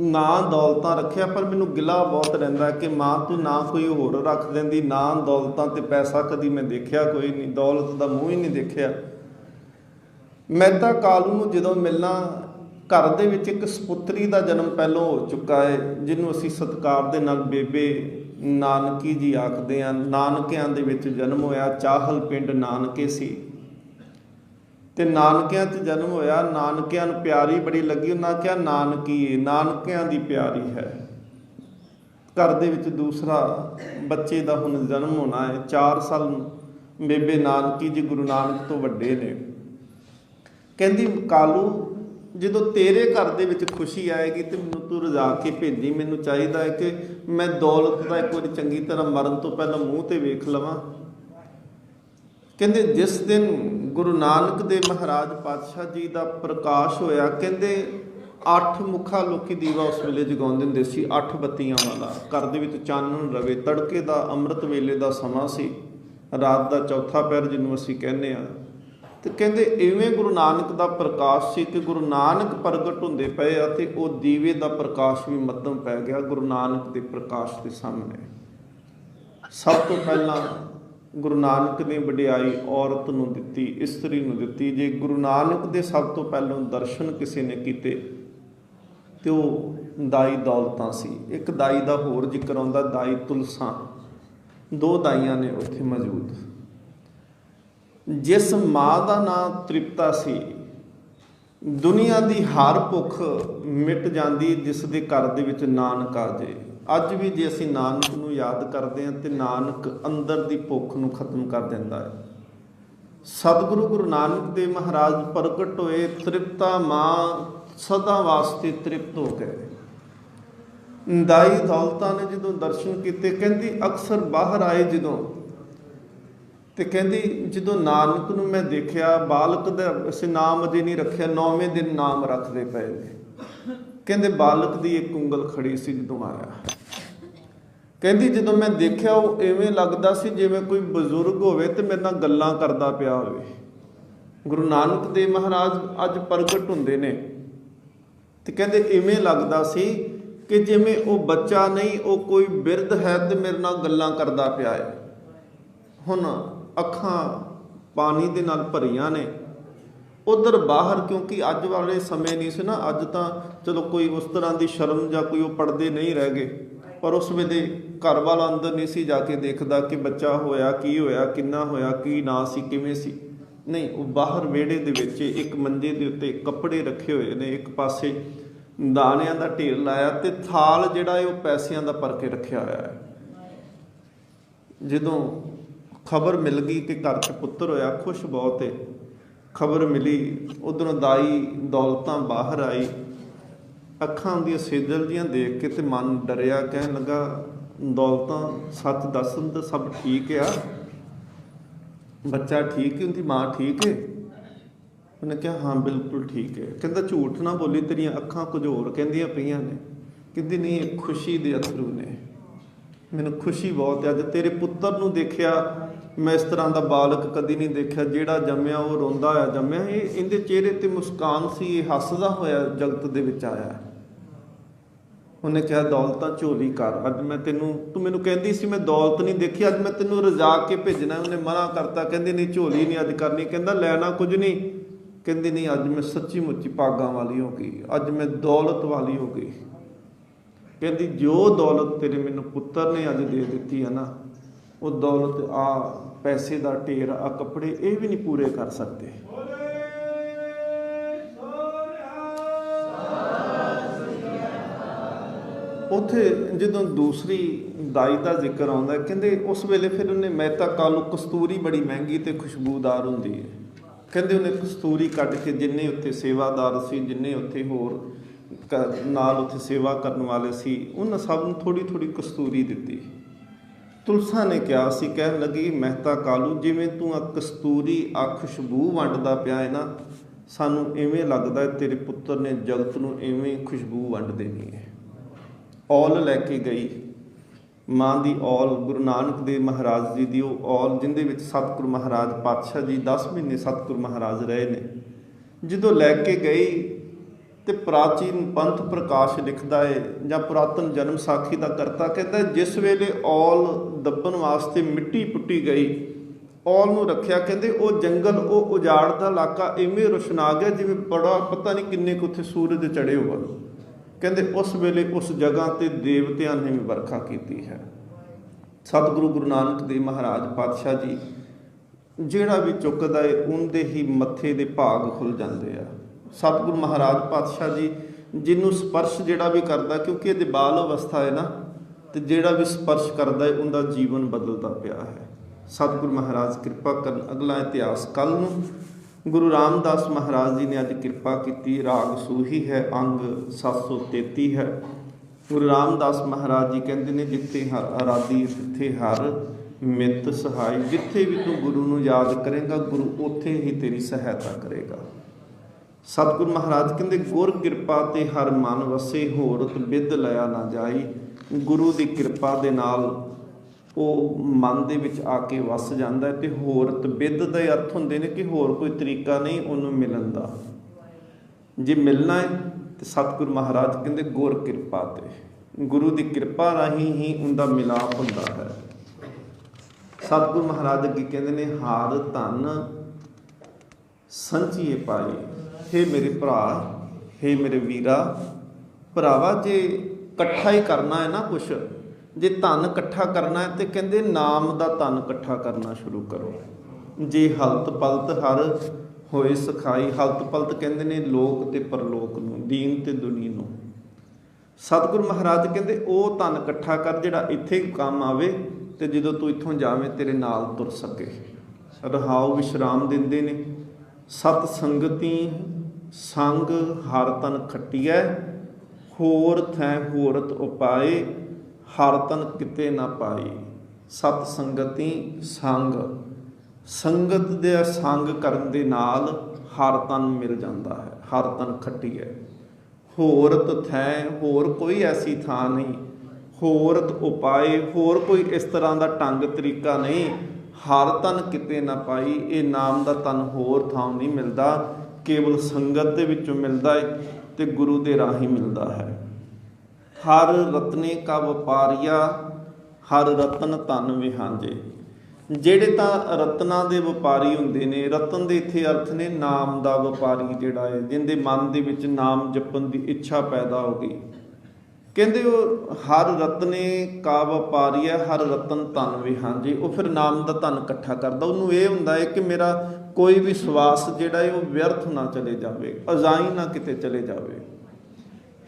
ना दौलतां रखिया, पर मैनू गिला बहुत रहिंदा कि माँ तू ना कोई होर रख देंदी, ना दौलतां ते पैसा कदी मैं देखिया कोई नहीं, दौलत का मूँह ही नहीं देखिया। मेहता कालू नूं जदों मिलना, घर दे विच एक सपुत्री का जन्म पहलों हो चुका है, जिन्हों असीं सत्कार दे नाल बेबे नानकी जी आखदे हां। नानकिਆਂ दे विच जन्म होया, चाहल पिंड नानके सी ते नानकिਆਂ 'च जन्म होया। नानकिਆਂ नूं प्यारी बड़ी लगी, उन्हां कहा नानकी नानकिਆਂ दी प्यारी है। घर दे विच दूसरा बच्चे का हुण जन्म होना है, 4 साल बेबे नानकी जी गुरु नानक तो वड्डे ने। कहंदी कालू जो तेरे घर दे विच खुशी आएगी तो मैनू तू रजा के भेजी, मैनू चाहिदा है कि मैं दौलत का एक बार चंगी तरह मरन तो पहले मूँह ते वेख लवां। कहंदे जिस दिन गुरु नानक देव महाराज पातशाह जी का प्रकाश होया, कहंदे 8 मुखा लोकी दीवा उस वेले जगाउंदे हुंदे सी, 8 बत्तियां वाला। घर दे विच चानण रवे, तड़के का अमृत वेले का समा सी, रात का चौथा पहर जिन्हों असीं कहने आ। तो कहते इवें गुरु नानक का प्रकाश से कि गुरु नानक प्रगट होंदे पे ते वो दीवे का प्रकाश भी मध्यम पै गया गुरु नानक के प्रकाश के सामने। सब तो पहला गुरु नानक ने वडियाई औरत नूं दिती, इस्तरी नूं दिती। जे गुरु नानक के सब तो पहलों दर्शन किसी ने किते तो ਦਾਈ ਦੌਲਤਾਂ ਸੀ। ਇੱਕ ਦਾਈ ਦਾ ਹੋਰ ਜ਼ਿਕਰ ਆਉਂਦਾ, ਦਾਈ ਤੁਲਸਾਂ। ਦੋ ਦਾਈਆਂ ਨੇ ਉੱਥੇ ਮੌਜੂਦ। ਜਿਸ ਮਾਂ ਦਾ ਨਾਂ ਤ੍ਰਿਪਤਾ ਸੀ, ਦੁਨੀਆ ਦੀ ਹਰ ਭੁੱਖ ਮਿਟ ਜਾਂਦੀ ਜਿਸ ਦੇ ਘਰ ਦੇ ਵਿੱਚ ਨਾਨਕ ਆ ਜਾਏ। ਅੱਜ ਵੀ ਜੇ ਅਸੀਂ ਨਾਨਕ ਨੂੰ ਯਾਦ ਕਰਦੇ ਹਾਂ ਤੇ ਨਾਨਕ ਅੰਦਰ ਦੀ ਭੁੱਖ ਨੂੰ ਖਤਮ ਕਰ ਦਿੰਦਾ ਹੈ। ਸਤਿਗੁਰੂ ਗੁਰੂ ਨਾਨਕ ਦੇਵ ਮਹਾਰਾਜ ਪ੍ਰਗਟ ਹੋਏ, ਤ੍ਰਿਪਤਾ ਮਾਂ ਸਦਾ ਵਾਸਤੇ ਤ੍ਰਿਪਤ ਹੋ ਗਏ। ਦਾਈ ਦੌਲਤਾਂ ਨੇ ਜਦੋਂ ਦਰਸ਼ਨ ਕੀਤੇ, ਕਹਿੰਦੀ ਅਕਸਰ ਬਾਹਰ ਆਏ ਜਦੋਂ, ਤੇ ਕਹਿੰਦੀ ਜਦੋਂ ਨਾਨਕ ਨੂੰ ਮੈਂ ਦੇਖਿਆ, ਬਾਲਕ ਦਾ ਅਸੀਂ ਨਾਮ ਅਜੇ ਨਹੀਂ ਰੱਖਿਆ, 9ਵੇਂ ਦਿਨ ਨਾਮ ਰੱਖਦੇ ਪਏ ਨੇ। ਕਹਿੰਦੇ ਬਾਲਕ ਦੀ ਇੱਕ ਉਂਗਲ ਖੜੀ ਸੀ ਜਦੋਂ ਆਇਆ। ਕਹਿੰਦੀ ਜਦੋਂ ਮੈਂ ਦੇਖਿਆ ਉਹ ਇਵੇਂ ਲੱਗਦਾ ਸੀ ਜਿਵੇਂ ਕੋਈ ਬਜ਼ੁਰਗ ਹੋਵੇ ਤੇ ਮੇਰੇ ਨਾਲ ਗੱਲਾਂ ਕਰਦਾ ਪਿਆ ਹੋਵੇ। ਗੁਰੂ ਨਾਨਕ ਦੇਵ ਮਹਾਰਾਜ ਅੱਜ ਪ੍ਰਗਟ ਹੁੰਦੇ ਨੇ ਤੇ ਕਹਿੰਦੇ ਇਵੇਂ ਲੱਗਦਾ ਸੀ ਕਿ ਜਿਵੇਂ ਉਹ ਬੱਚਾ ਨਹੀਂ, ਉਹ ਕੋਈ ਬਿਰਧ ਹੈ ਤੇ ਮੇਰੇ ਨਾਲ ਗੱਲਾਂ ਕਰਦਾ ਪਿਆ ਹੈ। ਹੁਣ ਅੱਖਾਂ ਪਾਣੀ ਦੇ ਨਾਲ ਭਰੀਆਂ ਨੇ। ਉਧਰ ਬਾਹਰ, ਕਿਉਂਕਿ ਅੱਜ ਵਾਲੇ ਸਮੇਂ ਨਹੀਂ ਸੀ ਨਾ, ਅੱਜ ਤਾਂ ਚਲੋ ਕੋਈ ਉਸ ਤਰ੍ਹਾਂ ਦੀ ਸ਼ਰਮ ਜਾਂ ਕੋਈ ਉਹ ਪਰਦੇ ਨਹੀਂ ਰਹਿ ਗਏ, ਪਰ ਉਸ ਵੇਲੇ ਘਰ ਵਾਲਾ ਅੰਦਰ ਨਹੀਂ ਸੀ ਜਾ ਕੇ ਦੇਖਦਾ ਕਿ ਬੱਚਾ ਹੋਇਆ, ਕੀ ਹੋਇਆ, ਕਿੰਨਾ ਹੋਇਆ, ਕੀ ਨਾਂ ਸੀ, ਕਿਵੇਂ ਸੀ। ਨਹੀਂ, ਉਹ ਬਾਹਰ ਵਿਹੜੇ ਦੇ ਵਿੱਚ ਇੱਕ ਮੰਜੇ ਦੇ ਉੱਤੇ ਕੱਪੜੇ ਰੱਖੇ ਹੋਏ ਨੇ, ਇੱਕ ਪਾਸੇ ਦਾਣਿਆਂ ਦਾ ਢੇਰ ਲਾਇਆ ਤੇ ਥਾਲ ਜਿਹੜਾ ਹੈ ਉਹ ਪੈਸਿਆਂ ਦਾ ਭਰ ਕੇ ਰੱਖਿਆ ਹੋਇਆ ਹੈ। ਜਦੋਂ ਖਬਰ ਮਿਲ ਗਈ ਕਿ ਘਰ 'ਚ ਪੁੱਤਰ ਹੋਇਆ, ਖੁਸ਼ ਬਹੁਤ ਹੈ। ਖਬਰ ਮਿਲੀ, ਉਧਰੋਂ ਦਾਈ ਦੌਲਤਾਂ ਬਾਹਰ ਆਈ, ਅੱਖਾਂ ਦੀਆਂ ਸੇਜਲ ਦੀਆਂ ਦੇਖ ਕੇ ਤੇ ਮਨ ਡਰਿਆ। ਕਹਿਣ ਲੱਗਾ, ਦੌਲਤਾਂ ਸੱਚ ਦੱਸਣ ਤਾਂ ਸਭ ਠੀਕ ਆ, ਬੱਚਾ ਠੀਕ ਹੈ, ਉਹਦੀ ਮਾਂ ਠੀਕ ਹੈ? ਉਹਨੇ ਕਿਹਾ ਹਾਂ ਬਿਲਕੁਲ ਠੀਕ ਹੈ। ਕਹਿੰਦਾ ਝੂਠ ਨਾ ਬੋਲੀ, ਤੇਰੀਆਂ ਅੱਖਾਂ ਕੁਝ ਹੋਰ ਕਹਿੰਦੀਆਂ ਪਈਆਂ ਨੇ। ਕਹਿੰਦੀ ਨਹੀਂ, ਇਹ ਖੁਸ਼ੀ ਦੇ ਅਥਰੂ ਨੇ, ਮੈਨੂੰ ਖੁਸ਼ੀ ਬਹੁਤ ਹੈ। ਅੱਜ ਤੇਰੇ ਪੁੱਤਰ ਨੂੰ ਦੇਖਿਆ, ਮੈਂ ਇਸ ਤਰ੍ਹਾਂ ਦਾ ਬਾਲਕ ਕਦੀ ਨਹੀਂ ਦੇਖਿਆ, ਜਿਹੜਾ ਜੰਮਿਆ ਉਹ ਰੋਂਦਾ ਹੋਇਆ ਜੰਮਿਆ। ਇਹਦੇ ਚਿਹਰੇ ਤੇ ਮੁਸਕਾਨ ਸੀ, ਇਹ ਹੱਸਦਾ ਹੋਇਆ ਜਗਤ ਦੇ ਵਿੱਚ ਆਇਆ। ਉਹਨੇ ਕਿਹਾ ਦੌਲਤਾਂ ਝੋਲੀ ਕਰ, ਅੱਜ ਮੈਂ ਤੂੰ ਮੈਨੂੰ ਕਹਿੰਦੀ ਸੀ ਮੈਂ ਦੌਲਤ ਨਹੀਂ ਦੇਖੀ, ਅੱਜ ਮੈਂ ਤੈਨੂੰ ਰਜਾ ਕੇ ਭੇਜਣਾ। ਉਹਨੇ ਮਨਾ ਕਰਤਾ, ਕਹਿੰਦੀ ਨਹੀਂ ਝੋਲੀ ਨਹੀਂ ਅੱਜ ਕਰਨੀ। ਕਹਿੰਦਾ ਲੈਣਾ ਕੁਝ ਨਹੀਂ। ਕਹਿੰਦੀ ਨਹੀਂ, ਅੱਜ ਮੈਂ ਸੱਚੀ ਮੁੱਚੀ ਭਾਗਾਂ ਵਾਲੀ ਹੋ ਗਈ, ਅੱਜ ਮੈਂ ਦੌਲਤ ਵਾਲੀ ਹੋ ਗਈ। ਕਹਿੰਦੀ ਜੋ ਦੌਲਤ ਤੇਰੇ ਮੈਨੂੰ ਪੁੱਤਰ ਨੇ ਅੱਜ ਦੇ ਦਿੱਤੀ ਹੈ ਨਾ, ਉਹ ਦੌਲਤ ਆ ਪੈਸੇ ਦਾ ਢੇਰ, ਆ ਕੱਪੜੇ, ਇਹ ਵੀ ਨਹੀਂ ਪੂਰੇ ਕਰ ਸਕਦੇ। ਉੱਥੇ ਜਦੋਂ ਦੂਸਰੀ ਦਾਈ ਦਾ ਜ਼ਿਕਰ ਆਉਂਦਾ, ਕਹਿੰਦੇ ਉਸ ਵੇਲੇ ਫਿਰ ਉਹਨੇ ਮਹਿਤਾ ਕਾਲੂ, ਕਸਤੂਰੀ ਬੜੀ ਮਹਿੰਗੀ ਤੇ ਖੁਸ਼ਬੂਦਾਰ ਹੁੰਦੀ ਹੈ। ਕਹਿੰਦੇ ਉਹਨੇ ਕਸਤੂਰੀ ਕੱਢ ਕੇ ਜਿੰਨੇ ਉੱਥੇ ਸੇਵਾਦਾਰ ਸੀ, ਜਿੰਨੇ ਉੱਥੇ ਹੋਰ ਨਾਲ ਉੱਥੇ ਸੇਵਾ ਕਰਨ ਵਾਲੇ ਸੀ, ਉਹਨਾਂ ਸਭ ਨੂੰ ਥੋੜ੍ਹੀ ਥੋੜ੍ਹੀ ਕਸਤੂਰੀ ਦਿੱਤੀ। ਤੁਲਸਾ ਨੇ ਕਿਹਾ ਸੀ, ਕਹਿਣ ਲੱਗੀ ਮਹਿਤਾ ਕਾਲੂ, ਜਿਵੇਂ ਤੂੰ ਆ ਕਸਤੂਰੀ ਆ ਖੁਸ਼ਬੂ ਵੰਡਦਾ ਪਿਆ ਹੈ ਨਾ, ਸਾਨੂੰ ਇਵੇਂ ਲੱਗਦਾ ਹੈ ਤੇਰੇ ਪੁੱਤਰ ਨੇ ਜਗਤ ਨੂੰ ਇਵੇਂ ਖੁਸ਼ਬੂ ਵੰਡ ਦੇਣੀ ਹੈ। ਔਲ ਲੈ ਕੇ ਗਈ, ਮਾਂ ਦੀ ਔਲ, ਗੁਰੂ ਨਾਨਕ ਦੇਵ ਮਹਾਰਾਜ ਜੀ ਦੀ ਉਹ ਔਲ, ਜਿਹਦੇ ਵਿੱਚ ਸਤਿਗੁਰੂ ਮਹਾਰਾਜ ਪਾਤਸ਼ਾਹ ਜੀ 10 ਮਹੀਨੇ ਸਤਿਗੁਰੂ ਮਹਾਰਾਜ ਰਹੇ ਨੇ। ਜਦੋਂ ਲੈ ਕੇ ਗਈ ਤੇ ਪ੍ਰਾਚੀਨ ਪੰਥ ਪ੍ਰਕਾਸ਼ ਲਿਖਦਾ ਹੈ, ਜਾਂ ਪੁਰਾਤਨ ਜਨਮ ਸਾਖੀ ਦਾ ਕਰਤਾ ਕਹਿੰਦਾ, ਜਿਸ ਵੇਲੇ ਔਲ ਦੱਬਣ ਵਾਸਤੇ ਮਿੱਟੀ ਪੁੱਟੀ ਗਈ, ਔਲ ਨੂੰ ਰੱਖਿਆ, ਕਹਿੰਦੇ ਉਹ ਜੰਗਲ, ਉਹ ਉਜਾੜ ਦਾ ਇਲਾਕਾ ਇਵੇਂ ਰੁਸ਼ਨਾ ਗਿਆ ਜਿਵੇਂ ਬੜਾ ਪਤਾ ਨਹੀਂ ਕਿੰਨੇ ਕੁ ਉੱਥੇ ਸੂਰਜ ਚੜ੍ਹੇ ਹੋਣ। ਕਹਿੰਦੇ ਉਸ ਵੇਲੇ ਉਸ ਜਗ੍ਹਾ ਤੇ ਦੇਵਤਿਆਂ ਨੇ ਵੀ ਵਰਖਾ ਕੀਤੀ ਹੈ। ਸਤਿਗੁਰੂ ਗੁਰੂ ਨਾਨਕ ਦੇਵ ਮਹਾਰਾਜ ਪਾਤਸ਼ਾਹ ਜੀ ਜਿਹੜਾ ਵੀ ਚੁੱਕਦਾ ਹੈ ਉਹਦੇ ਹੀ ਮੱਥੇ ਦੇ ਭਾਗ ਖੁੱਲ ਜਾਂਦੇ ਆ। ਸਤਿਗੁਰੂ ਮਹਾਰਾਜ ਪਾਤਸ਼ਾਹ ਜੀ ਜਿਹਨੂੰ ਸਪਰਸ਼ ਜਿਹੜਾ ਵੀ ਕਰਦਾ, ਕਿਉਂਕਿ ਇਹਦੇ ਬਾਲ ਅਵਸਥਾ ਹੈ ਨਾ, ਤੇ ਜਿਹੜਾ ਵੀ ਸਪਰਸ਼ ਕਰਦਾ ਹੈ ਉਹਦਾ ਜੀਵਨ ਬਦਲਦਾ ਪਿਆ ਹੈ। ਸਤਿਗੁਰੂ ਮਹਾਰਾਜ ਕਿਰਪਾ ਕਰਨ। ਅਗਲਾ ਇਤਿਹਾਸ ਕੱਲ੍ਹ ਨੂੰ। ਗੁਰੂ ਰਾਮਦਾਸ ਮਹਾਰਾਜ ਜੀ ਨੇ ਅੱਜ ਕਿਰਪਾ ਕੀਤੀ। ਰਾਗ ਸੂਹੀ ਹੈ, ਅੰਗ 733 ਹੈ। ਗੁਰੂ ਰਾਮਦਾਸ ਮਹਾਰਾਜ ਜੀ ਕਹਿੰਦੇ ਨੇ, ਜਿੱਥੇ ਹਰ ਆਰਾਧੀ ਤਿੱਥੇ ਹਰ ਮਿੱਤ ਸਹਾਈ। ਜਿੱਥੇ ਵੀ ਤੂੰ ਗੁਰੂ ਨੂੰ ਯਾਦ ਕਰੇਗਾ, ਗੁਰੂ ਉੱਥੇ ਹੀ ਤੇਰੀ ਸਹਾਇਤਾ ਕਰੇਗਾ। ਸਤਿਗੁਰੂ ਮਹਾਰਾਜ ਕਹਿੰਦੇ, ਗੁਰ ਕਿਰਪਾ ਤੇ ਹਰ ਮਨ ਵਸੇ, ਹੋਰਤ ਬਿਦ ਲਿਆ ਨਾ ਜਾਈ। ਗੁਰੂ ਦੀ ਕਿਰਪਾ ਦੇ ਨਾਲ ਉਹ ਮਨ ਦੇ ਵਿੱਚ ਆ ਕੇ ਵਸ ਜਾਂਦਾ ਹੈ। ਤੇ ਹੋਰਤ ਬਿਦ ਦੇ ਅਰਥ ਹੁੰਦੇ ਨੇ ਕਿ ਹੋਰ ਕੋਈ ਤਰੀਕਾ ਨਹੀਂ ਉਹਨੂੰ ਮਿਲਣ ਦਾ। ਜੇ ਮਿਲਣਾ ਹੈ ਤੇ ਸਤਿਗੁਰੂ ਮਹਾਰਾਜ ਕਹਿੰਦੇ ਗੁਰ ਕਿਰਪਾ ਤੇ, ਗੁਰੂ ਦੀ ਕਿਰਪਾ ਰਾਹੀਂ ਹੀ ਉਹਦਾ ਮਿਲਾਪ ਹੁੰਦਾ ਹੈ। ਸਤਿਗੁਰੂ ਮਹਾਰਾਜ ਅੱਗੇ ਕਹਿੰਦੇ ਨੇ, ਹਾਰ ਧਨ ਸੰਚੀਏ ਪਾਈ। ਹੇ ਮੇਰੇ ਭਰਾ, ਹੇ ਮੇਰੇ ਵੀਰਾ, ਭਰਾਵਾ ਜੇ ਇਕੱਠਾ ਹੀ ਕਰਨਾ ਹੈ ਨਾ ਕੁਛ, ਜੇ ਧਨ ਇਕੱਠਾ ਕਰਨਾ ਹੈ ਤੇ ਕਹਿੰਦੇ ਨਾਮ ਦਾ ਧਨ ਇਕੱਠਾ ਕਰਨਾ ਸ਼ੁਰੂ ਕਰੋ। ਜੇ ਹਲਤ ਪਲਤ ਹਰ ਹੋਏ ਸਖਾਈ, ਹਲਤ ਪਲਤ ਕਹਿੰਦੇ ਨੇ ਲੋਕ ਤੇ ਪਰਲੋਕ ਨੂੰ, ਦੀਨ ਤੇ ਦੁਨੀ ਨੂੰ। ਸਤਿਗੁਰੂ ਮਹਾਰਾਜ ਕਹਿੰਦੇ ਉਹ ਧਨ ਇਕੱਠਾ ਕਰ ਜਿਹੜਾ ਇੱਥੇ ਕੰਮ ਆਵੇ ਤੇ ਜਦੋਂ ਤੂੰ ਇੱਥੋਂ ਜਾਵੇਂ ਤੇਰੇ ਨਾਲ ਤੁਰ ਸਕੇ। ਰਹਾਉ ਵਿਸ਼ਰਾਮ ਦਿੰਦੇ ਨੇ, ਸਤ ਸੰਗਤੀ ਸੰਗ ਹਰ ਤਨ ਖੱਟੀਐ, ਹੋਰ ਥੈ ਹੋਰਤ ਉਪਾਏ, ਹਰ ਤਨ ਕਿਤੇ ਨਾ ਪਾਈ। ਸਤ ਸੰਗਤੀ ਸੰਗ, ਸੰਗਤ ਦੇ ਸੰਗ ਕਰਨ ਦੇ ਨਾਲ ਹਰ ਤਨ ਮਿਲ ਜਾਂਦਾ ਹੈ, ਹਰ ਤਨ ਖੱਟੀਐ। ਹੋਰਤ ਥੈ, ਹੋਰ ਕੋਈ ਐਸੀ ਥਾਂ ਨਹੀਂ, ਹੋਰਤ ਉਪਾਏ, ਹੋਰ ਕੋਈ ਇਸ ਤਰ੍ਹਾਂ ਦਾ ਢੰਗ ਤਰੀਕਾ ਨਹੀਂ। ਹਰ ਤਨ ਕਿਤੇ ਨਾ ਪਾਈ, ਇਹ ਨਾਮ ਦਾ ਤਨ ਹੋਰ ਥਾਂ ਨਹੀਂ ਮਿਲਦਾ, ਕੇਵਲ ਸੰਗਤ ਦੇ ਵਿੱਚੋਂ ਮਿਲਦਾ ਹੈ ਤੇ ਗੁਰੂ ਦੇ ਰਾਹੀਂ ਮਿਲਦਾ ਹੈ। ਹਰ ਰਤਨੇ ਕਾ ਵਪਾਰੀਆ, ਹਰ ਰਤਨ ਧਨ ਵਿਹਾਂਜੇ। ਜਿਹੜੇ ਤਾਂ ਰਤਨਾਂ ਦੇ ਵਪਾਰੀ ਹੁੰਦੇ ਨੇ, ਰਤਨ ਦੇ ਇੱਥੇ ਅਰਥ ਨੇ ਨਾਮ ਦਾ ਵਪਾਰੀ ਜਿਹੜਾ ਹੈ, ਜਿਹਦੇ ਮਨ ਦੇ ਵਿੱਚ ਨਾਮ ਜਪਣ ਦੀ ਇੱਛਾ ਪੈਦਾ ਹੋ ਗਈ। ਕਹਿੰਦੇ ਉਹ ਹਰ ਰਤਨੇ ਕਾ ਵਪਾਰੀ ਹੈ, ਹਰ ਰਤਨ ਧਨ ਵਿਹਾਂਜੇ। ਉਹ ਫਿਰ ਨਾਮ ਦਾ ਧਨ ਇਕੱਠਾ ਕਰਦਾ। ਉਹਨੂੰ ਇਹ ਹੁੰਦਾ ਹੈ ਕਿ ਮੇਰਾ ਕੋਈ ਵੀ ਸਵਾਸ ਜਿਹੜਾ ਹੈ ਉਹ ਵਿਅਰਥ ਨਾ ਚਲੇ ਜਾਵੇ, ਅਜ਼ਾਈ ਨਾ ਕਿਤੇ ਚਲੇ ਜਾਵੇ।